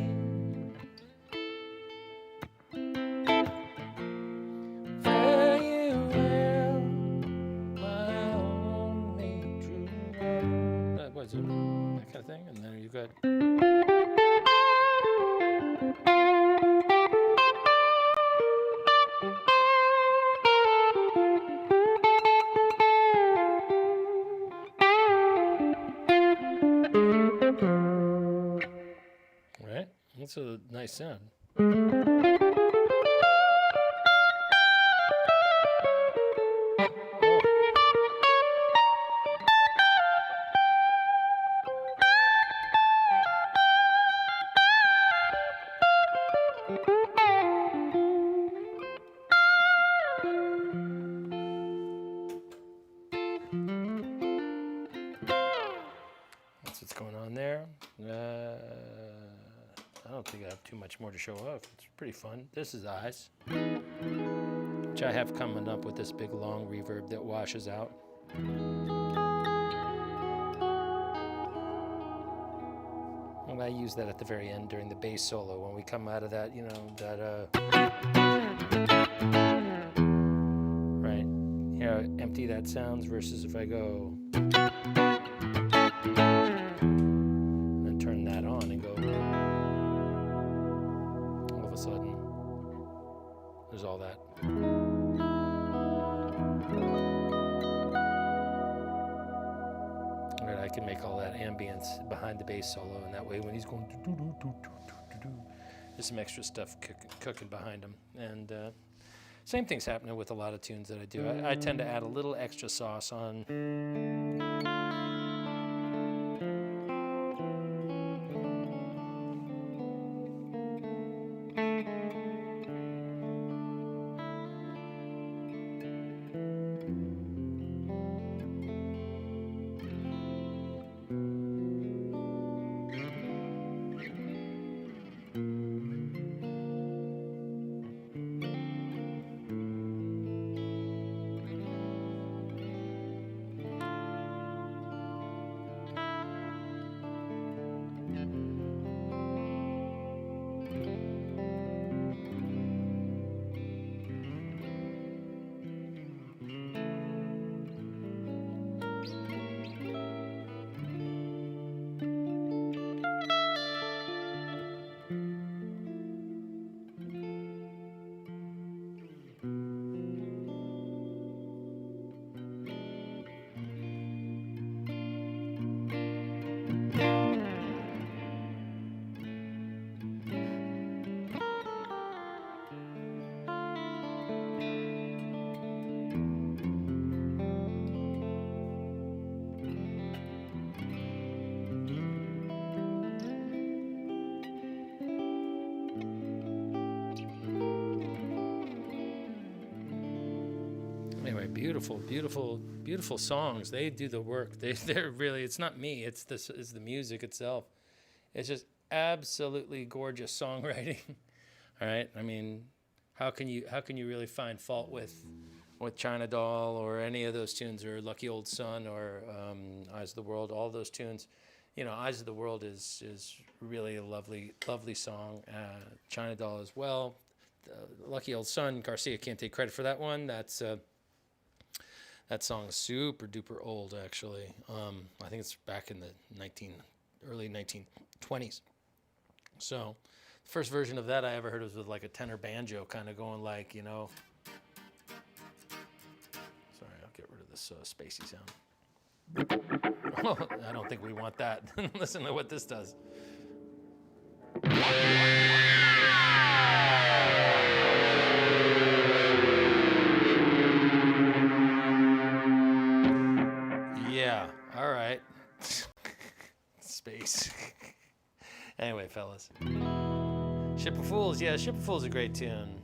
That kind of thing, and then you've got right. That's a nice sound. That's what's going on there. I don't think I have too much more to show off. It's pretty fun. This is Eyes, which I have coming up with this big long reverb that washes out. And I use that at the very end during the bass solo when we come out of that, you know, that right. Here, how empty that sounds versus if I go and turn that on and go, all of a sudden there's all that. Right, I can make all that ambience behind the bass solo, and that way when he's going there's some extra stuff cooking behind him. And same thing's happening with a lot of tunes that I do. I tend to add a little extra sauce on. Anyway, beautiful songs. They do the work. They're really. It's not me. It's the music itself. It's just absolutely gorgeous songwriting. All right. I mean, how can you really find fault with with China Doll or any of those tunes, or Lucky Old Sun, or Eyes of the World, all those tunes. You know, Eyes of the World is really a lovely song. China Doll as well. Lucky Old Sun, Garcia can't take credit for that one. That song is super duper old, actually. I think it's back in the early 1920s. So the first version of that I ever heard was with like a tenor banjo kind of going like, you know. Sorry, I'll get rid of this spacey sound. I don't think we want that. Listen to what this does. Yeah, all right. Space. Anyway, fellas. Ship of Fools. Yeah, Ship of Fools is a great tune.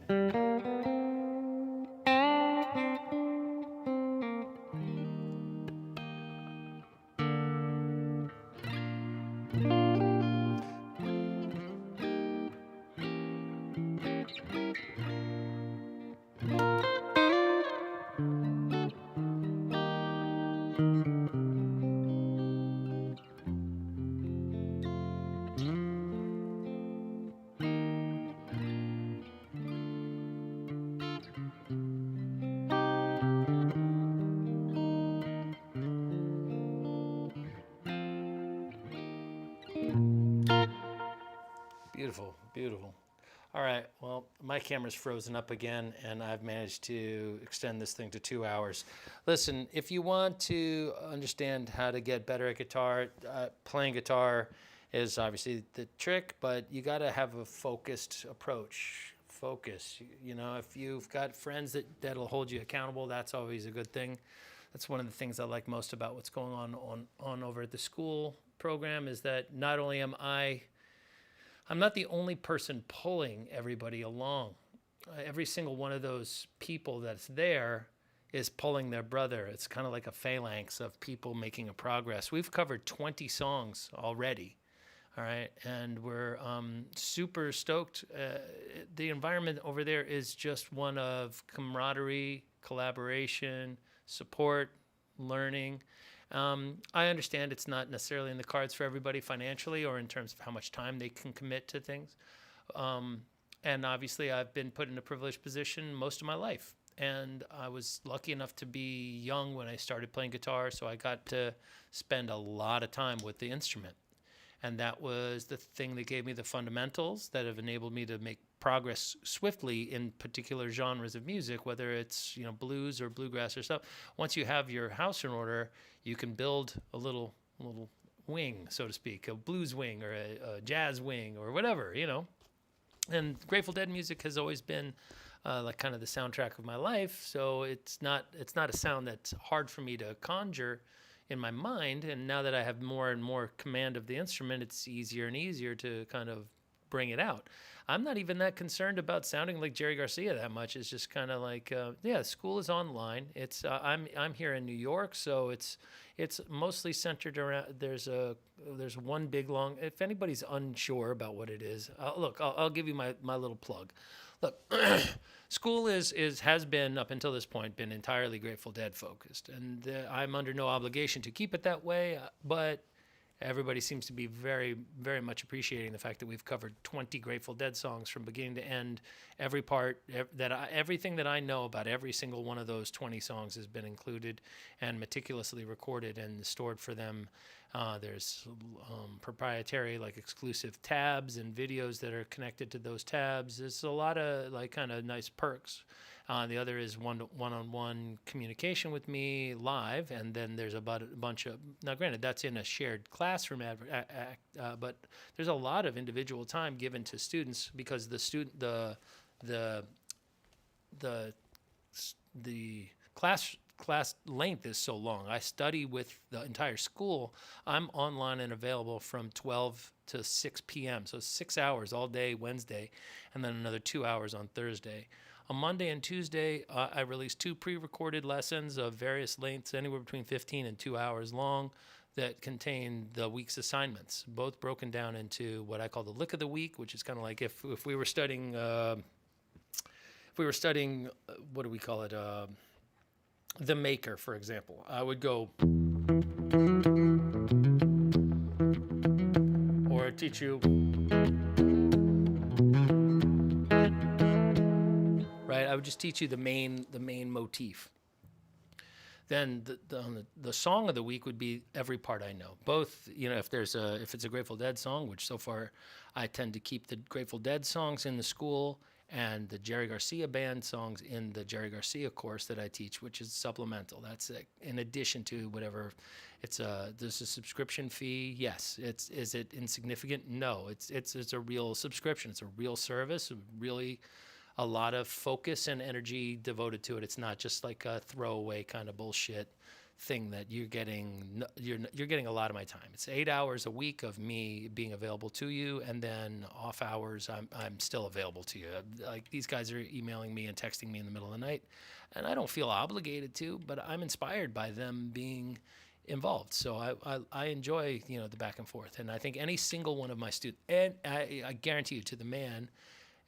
Beautiful, beautiful. All right, well, my camera's frozen up again, and I've managed to extend this thing to 2 hours. Listen, if you want to understand how to get better at guitar, playing guitar is obviously the trick, but you got to have a focused approach. Focus. You know, if you've got friends that'll hold you accountable, that's always a good thing. That's one of the things I like most about what's going on over at the school program, is that not only am I'm not the only person pulling everybody along. Every single one of those people that's there is pulling their brother. It's kind of like a phalanx of people making a progress. We've covered 20 songs already, all right? And we're super stoked. The environment over there is just one of camaraderie, collaboration, support, learning. I understand it's not necessarily in the cards for everybody financially or in terms of how much time they can commit to things. And obviously I've been put in a privileged position most of my life. And I was lucky enough to be young when I started playing guitar, so I got to spend a lot of time with the instrument. And that was the thing that gave me the fundamentals that have enabled me to make progress swiftly in particular genres of music, whether it's, you know, blues or bluegrass or stuff. Once you have your house in order, you can build a little wing, so to speak, a blues wing or a jazz wing or whatever, you know. And Grateful Dead music has always been like kind of the soundtrack of my life, so it's not a sound that's hard for me to conjure in my mind. And now that I have more and more command of the instrument, it's easier and easier to kind of bring it out. I'm not even that concerned about sounding like Jerry Garcia that much. It's just kind of like, yeah, school is online. It's I'm here in New York, so it's mostly centered around. There's one big long. If anybody's unsure about what it is, I'll give you my little plug. Look, school has been up until this point been entirely Grateful Dead focused, and I'm under no obligation to keep it that way. But everybody seems to be very, very much appreciating the fact that we've covered 20 Grateful Dead songs from beginning to end. Every part everything that I know about every single one of those 20 songs has been included and meticulously recorded and stored for them. There's proprietary, like, exclusive tabs and videos that are connected to those tabs. There's a lot of, like, kind of nice perks. The other is one-on-one communication with me live, and then there's a bunch of, now granted, that's in a shared classroom but there's a lot of individual time given to students because the class length is so long. I study with the entire school. I'm online and available from 12 to 6 p.m. So 6 hours all day Wednesday, and then another 2 hours on Thursday. On Monday and Tuesday, I release 2 pre-recorded lessons of various lengths, anywhere between 15 and 2 hours long, that contain the week's assignments, both broken down into what I call the lick of the week, which is kind of like if we were studying, what do we call it? the maker, for example. I would go, or teach you, right? I would just teach you the main motif. Then the song of the week would be Every Part I Know. Both, if it's a Grateful Dead song, which so far I tend to keep the Grateful Dead songs in the school and the Jerry Garcia band songs in the Jerry Garcia course that I teach, which is supplemental. That's in addition to whatever. There's a subscription fee. Yes. Is it insignificant? No. It's a real subscription. It's a real service. Really, a lot of focus and energy devoted to it. It's not just like a throwaway kind of bullshit thing that you're getting. You're getting a lot of my time. It's 8 hours a week of me being available to you, and then off hours I'm still available to you. Like, these guys are emailing me and texting me in the middle of the night, and I don't feel obligated to, but I'm inspired by them being involved. So I enjoy the back and forth, and I think any single one of my students, and I guarantee you to the man,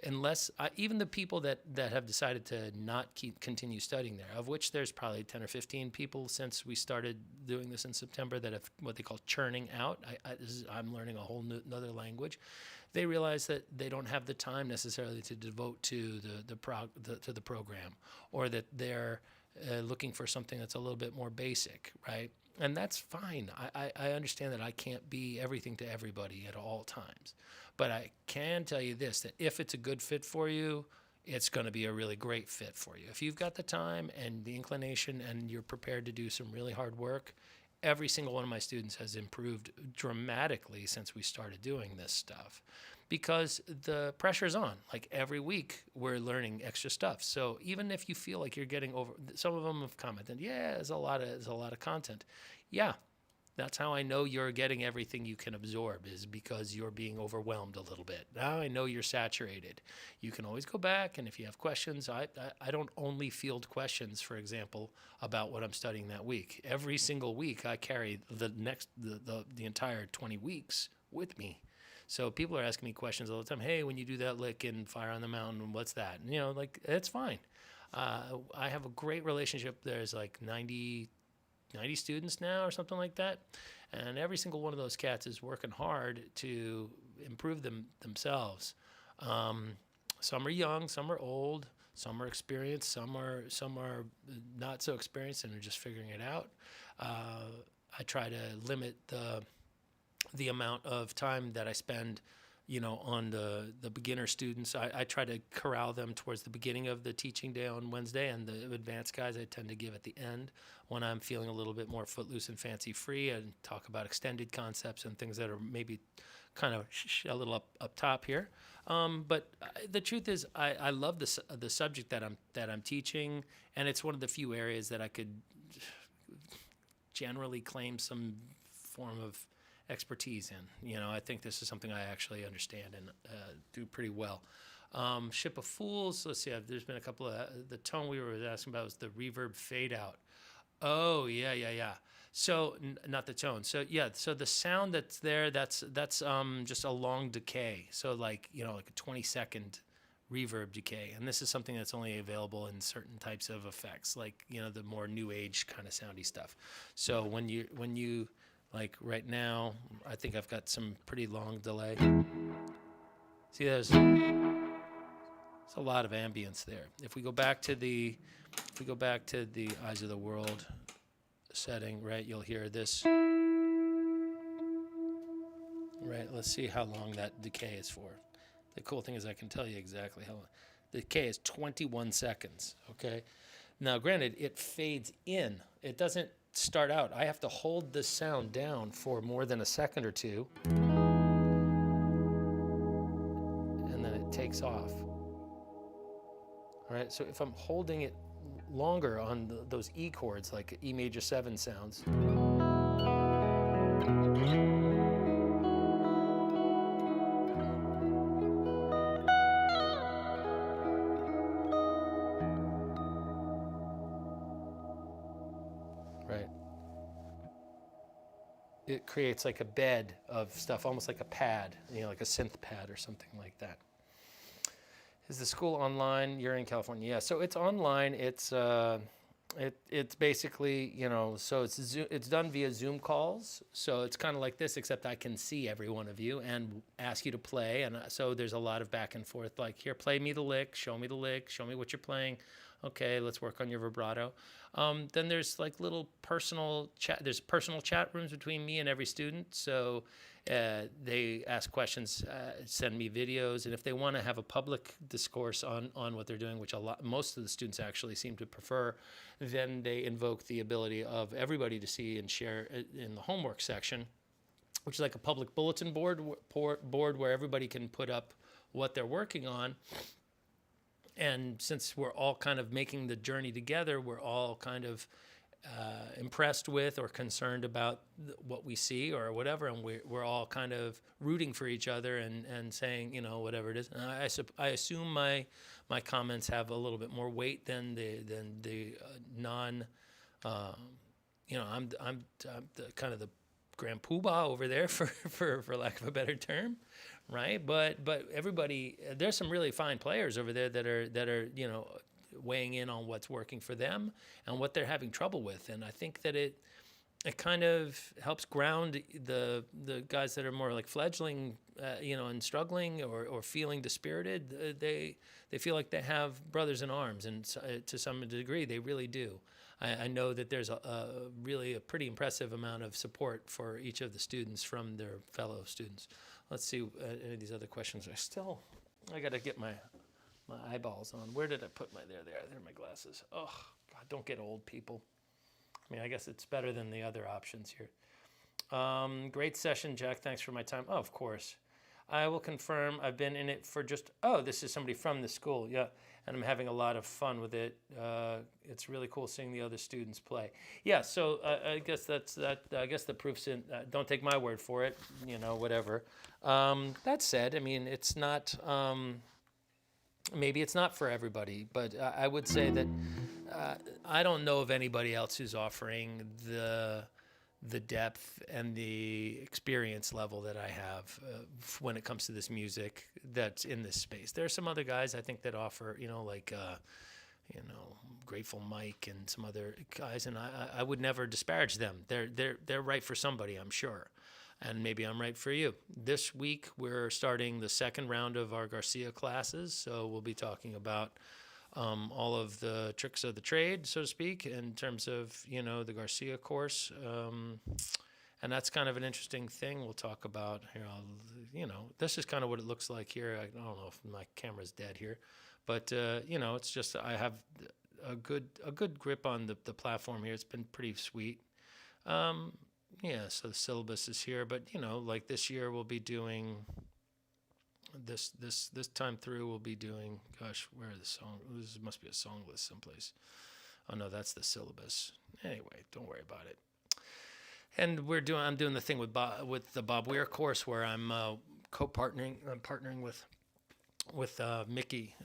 unless even the people that have decided to not continue studying there, of which there's probably 10 or 15 people since we started doing this in September that have what they call churning out. I'm learning a whole another language. They realize that they don't have the time necessarily to devote to the program, or that they're looking for something that's a little bit more basic, right? And that's fine. I understand that I can't be everything to everybody at all times. But I can tell you this, that if it's a good fit for you, it's going to be a really great fit for you. If you've got the time and the inclination and you're prepared to do some really hard work, every single one of my students has improved dramatically since we started doing this stuff, because the pressure's on. Like, every week we're learning extra stuff. So even if you feel like you're getting over, some of them have commented, yeah, there's a lot of content. Yeah. That's how I know you're getting everything you can absorb, is because you're being overwhelmed a little bit. Now I know you're saturated. You can always go back, and if you have questions, I don't only field questions, for example, about what I'm studying that week. Every single week I carry the entire 20 weeks with me. So people are asking me questions all the time. Hey, when you do that lick in Fire on the Mountain, what's that? And, it's fine. I have a great relationship. There's like 90 students now or something like that. And every single one of those cats is working hard to improve themselves. Some are young, some are old, some are experienced, some are not so experienced and are just figuring it out. I try to limit the amount of time that I spend on the beginner students. I try to corral them towards the beginning of the teaching day on Wednesday, and the advanced guys I tend to give at the end when I'm feeling a little bit more footloose and fancy free, and talk about extended concepts and things that are maybe kind of a little up top here. But the truth is, I love the subject that I'm teaching, and it's one of the few areas that I could generally claim some form of expertise in. I think this is something I actually understand and do pretty well. Ship of Fools, let's see, there's been a couple of, the tone we were asking about was the reverb fade out. Oh, yeah. So, not the tone. So, yeah, so the sound that's there, that's just a long decay. So, like a 20-second reverb decay. And this is something that's only available in certain types of effects, like, the more new age kind of soundy stuff. So, when you like right now, I think I've got some pretty long delay. See, there's a lot of ambience there. If we go back to the Eyes of the World setting, right, you'll hear this. Right, let's see how long that decay is for. The cool thing is I can tell you exactly how long. The decay is 21 seconds, okay? Now, granted, it fades in. It doesn't start out. I have to hold the sound down for more than a second or two, and then it takes off. All right, so if I'm holding it longer on those E chords, like E major 7 sounds, right? It creates like a bed of stuff, almost like a pad, like a synth pad or something like that. Is the school online? You're in California. Yeah, so it's online. It's It's basically, so it's done via Zoom calls. So it's kind of like this, except I can see every one of you and ask you to play. And so there's a lot of back and forth. Like, here, play me the lick, show me what you're playing. Okay, let's work on your vibrato. Then there's like little personal chat. There's personal chat rooms between me and every student. So they ask questions, send me videos, and if they want to have a public discourse on what they're doing, which most of the students actually seem to prefer, then they invoke the ability of everybody to see and share in the homework section, which is like a public bulletin board where everybody can put up what they're working on. And since we're all kind of making the journey together, we're all kind of impressed with or concerned about what we see or whatever, and we're all kind of rooting for each other and saying, whatever it is. And I assume my comments have a little bit more weight than the non, I'm the kind of the grand poobah over there for lack of a better term, right? But everybody, there's some really fine players over there that are weighing in on what's working for them and what they're having trouble with. And I think that it kind of helps ground the guys that are more like fledgling, and struggling or feeling dispirited. They feel like they have brothers in arms, and to some degree, they really do. I know that there's really a pretty impressive amount of support for each of the students from their fellow students. Let's see any of these other questions. I got to get my eyeballs on. Where did I put there are my glasses. Oh, God, don't get old, people. I mean, I guess it's better than the other options here. Great session, Jack. Thanks for my time. Oh, of course. I will confirm I've been in it for this is somebody from the school. Yeah, and I'm having a lot of fun with it. It's really cool seeing the other students play. Yeah, so I guess that's that. I guess the proof's in. Don't take my word for it, whatever. That said, I mean, it's not... maybe it's not for everybody, but I would say that I don't know of anybody else who's offering the depth and the experience level that I have when it comes to this music that's in this space. There are some other guys I think that offer, Grateful Mike and some other guys, and I would never disparage them. They're right for somebody, I'm sure. And maybe I'm right for you. This week, we're starting the second round of our Garcia classes. So we'll be talking about all of the tricks of the trade, so to speak, in terms of, the Garcia course. And that's kind of an interesting thing we'll talk about here. This is kind of what it looks like here. I don't know if my camera's dead here. But, it's just I have a good grip on the platform here. It's been pretty sweet. Yeah, so the syllabus is here, but like this year we'll be doing this time through. We'll be doing. Gosh, where are the song? This must be a song list someplace. Oh no, that's the syllabus. Anyway, don't worry about it. And I'm doing the thing with the Bob Weir course where I'm co-partnering. I'm partnering with Mickey.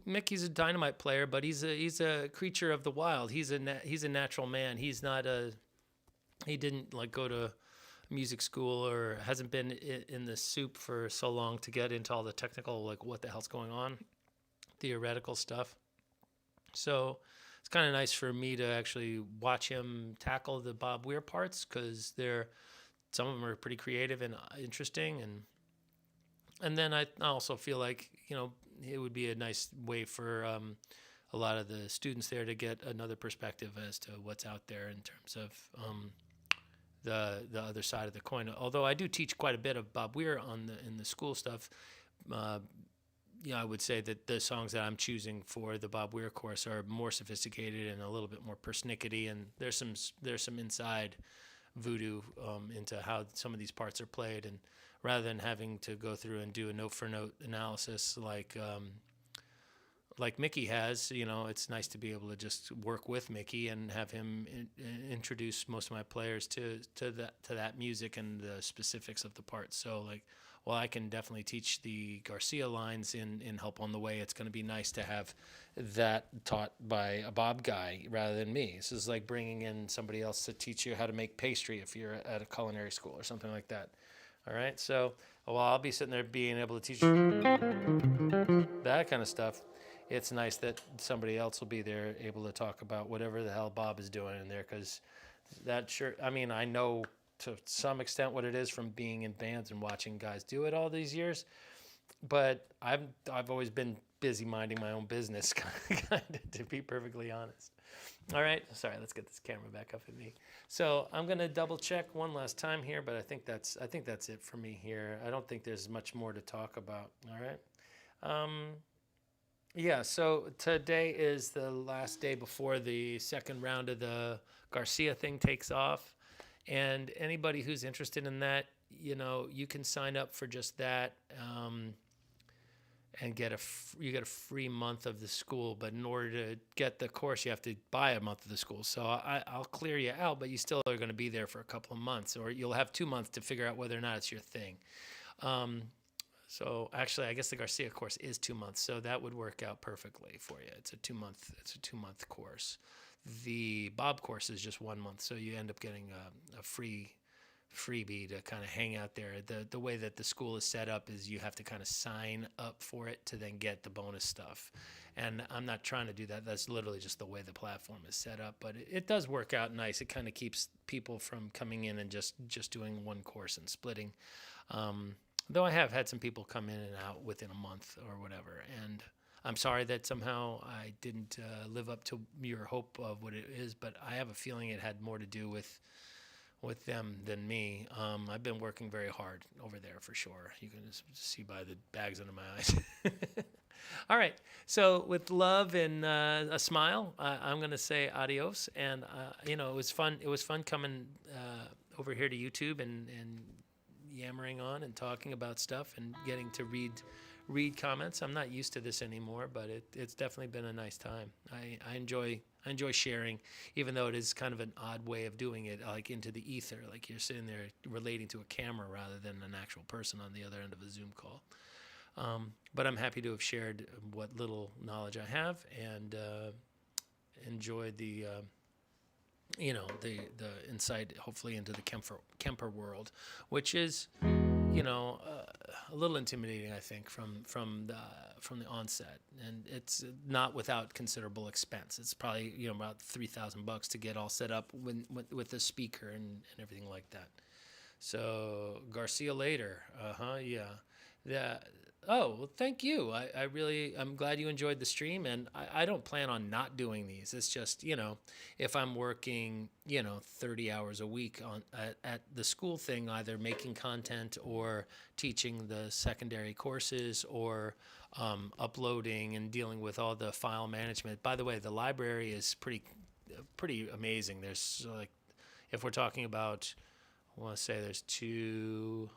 Mickey's a dynamite player, but he's a creature of the wild. He's a natural man. He didn't go to music school or hasn't been in the soup for so long to get into all the technical, what the hell's going on, theoretical stuff. So it's kind of nice for me to actually watch him tackle the Bob Weir parts because some of them are pretty creative and interesting. And then I also feel like, it would be a nice way for a lot of the students there to get another perspective as to what's out there in terms of the other side of the coin. Although I do teach quite a bit of Bob Weir in the school stuff, I would say that the songs that I'm choosing for the Bob Weir course are more sophisticated and a little bit more persnickety, and there's some inside voodoo into how some of these parts are played, and rather than having to go through and do a note for note analysis like Mickey has, it's nice to be able to just work with Mickey and have him introduce most of my players to that music and the specifics of the parts. So while I can definitely teach the Garcia lines in Help on the Way, it's going to be nice to have that taught by a Bob guy rather than me. This is like bringing in somebody else to teach you how to make pastry if you're at a culinary school or something like that. All right, so while I'll be sitting there being able to teach that kind of stuff, it's nice that somebody else will be there able to talk about whatever the hell Bob is doing in there, because that sure, I mean, I know to some extent what it is from being in bands and watching guys do it all these years, but I've always been busy minding my own business, kind of, to be perfectly honest. All right, sorry, let's get this camera back up at me. So I'm gonna double check one last time here, but I think that's it for me here. I don't think there's much more to talk about. All right. Yeah, so today is the last day before the second round of the Garcia thing takes off. And anybody who's interested in that, you can sign up for just that, and you get a free month of the school. But in order to get the course, you have to buy a month of the school. So I'll clear you out, but you still are going to be there for a couple of months, or you'll have 2 months to figure out whether or not it's your thing. So actually, I guess the Garcia course is 2 months, so that would work out perfectly for you. It's a 2-month course. The Bob course is just 1 month, so you end up getting a freebie to kind of hang out there. The way that the school is set up is you have to kind of sign up for it to then get the bonus stuff. And I'm not trying to do that. That's literally just the way the platform is set up. But it does work out nice. It kind of keeps people from coming in and just doing one course and splitting. Though I have had some people come in and out within a month or whatever. And I'm sorry that somehow I didn't live up to your hope of what it is, but I have a feeling it had more to do with them than me. I've been working very hard over there for sure. You can just see by the bags under my eyes. All right. So with love and a smile, I'm going to say adios. And, it was fun. It was fun coming over here to YouTube and yammering on and talking about stuff and getting to read comments. I'm not used to this anymore, but it's definitely been a nice time. I enjoy sharing, even though it is kind of an odd way of doing it, like into the ether, like you're sitting there relating to a camera rather than an actual person on the other end of a Zoom call. But I'm happy to have shared what little knowledge I have and enjoyed the insight, hopefully, into the Kemper world, which is, a little intimidating, I think, from the onset, and it's not without considerable expense. It's probably about $3,000 to get all set up with the speaker and everything like that. So Garcia later, yeah. Oh, well, thank you. I'm glad you enjoyed the stream, and I don't plan on not doing these. It's just, if I'm working, 30 hours a week at the school thing, either making content or teaching the secondary courses or uploading and dealing with all the file management. By the way, the library is pretty amazing. There's if we're talking about, I want to say there's 2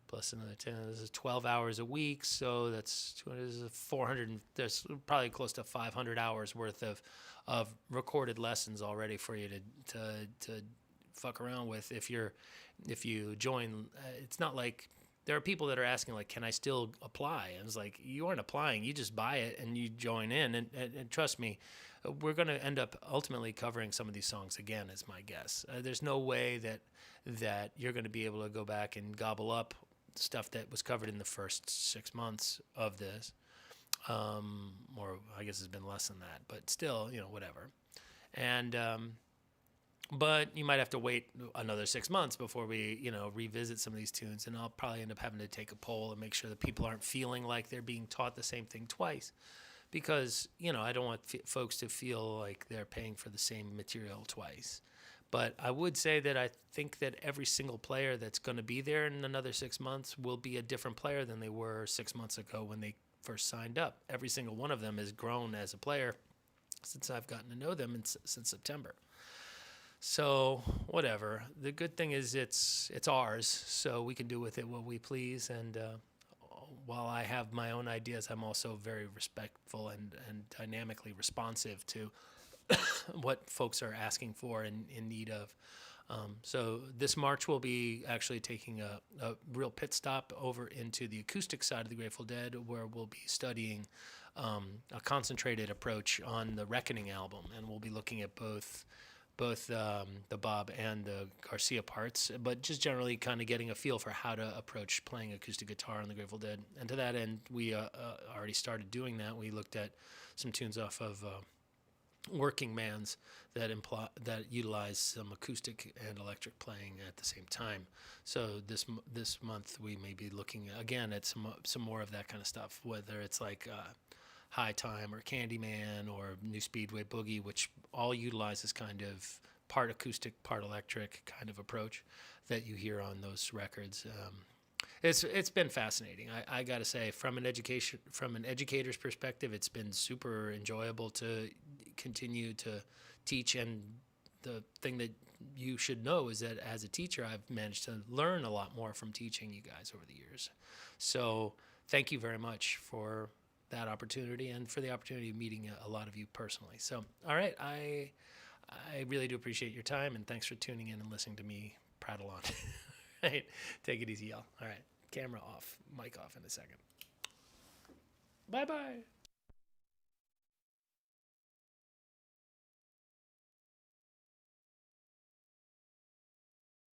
plus another 10. This is 12 hours a week, so that's 400. There's probably close to 500 hours worth of recorded lessons already for you to fuck around with if you join. It's not like there are people that are asking, like, can I still apply? And it's like, you aren't applying. You just buy it and you join in. And trust me, we're going to end up ultimately covering some of these songs again, is my guess. There's no way that you're going to be able to go back and gobble up stuff that was covered in the first 6 months of this. Or I guess it's been less than that. But still, whatever. And but you might have to wait another 6 months before we, revisit some of these tunes. And I'll probably end up having to take a poll and make sure that people aren't feeling like they're being taught the same thing twice. Because, I don't want folks to feel like they're paying for the same material twice. But I would say that I think that every single player that's going to be there in another 6 months will be a different player than they were 6 months ago when they first signed up. Every single one of them has grown as a player since I've gotten to know them since September. So whatever. The good thing is it's ours, so we can do with it what we please. And while I have my own ideas, I'm also very respectful and dynamically responsive to what folks are asking for and in need of. So this March we'll be actually taking a real pit stop over into the acoustic side of the Grateful Dead, where we'll be studying a concentrated approach on the Reckoning album, and we'll be looking at both both the Bob and the Garcia parts, but just generally kind of getting a feel for how to approach playing acoustic guitar on the Grateful Dead. And to that end, we already started doing that. We looked at some tunes off of Working Man's that utilize some acoustic and electric playing at the same time. So this month we may be looking again at some more of that kind of stuff, whether it's like High Time or Candyman or New Speedway Boogie, which all utilizes kind of part acoustic, part electric kind of approach that you hear on those records. It's been fascinating. I got to say, from an educator's perspective, it's been super enjoyable to continue to teach. And the thing that you should know is that as a teacher, I've managed to learn a lot more from teaching you guys over the years. So thank you very much for that opportunity and for the opportunity of meeting a lot of you personally. So, all right, I really do appreciate your time, and thanks for tuning in and listening to me prattle on. Right, take it easy, y'all. All right, camera off, mic off in a second. Bye-bye.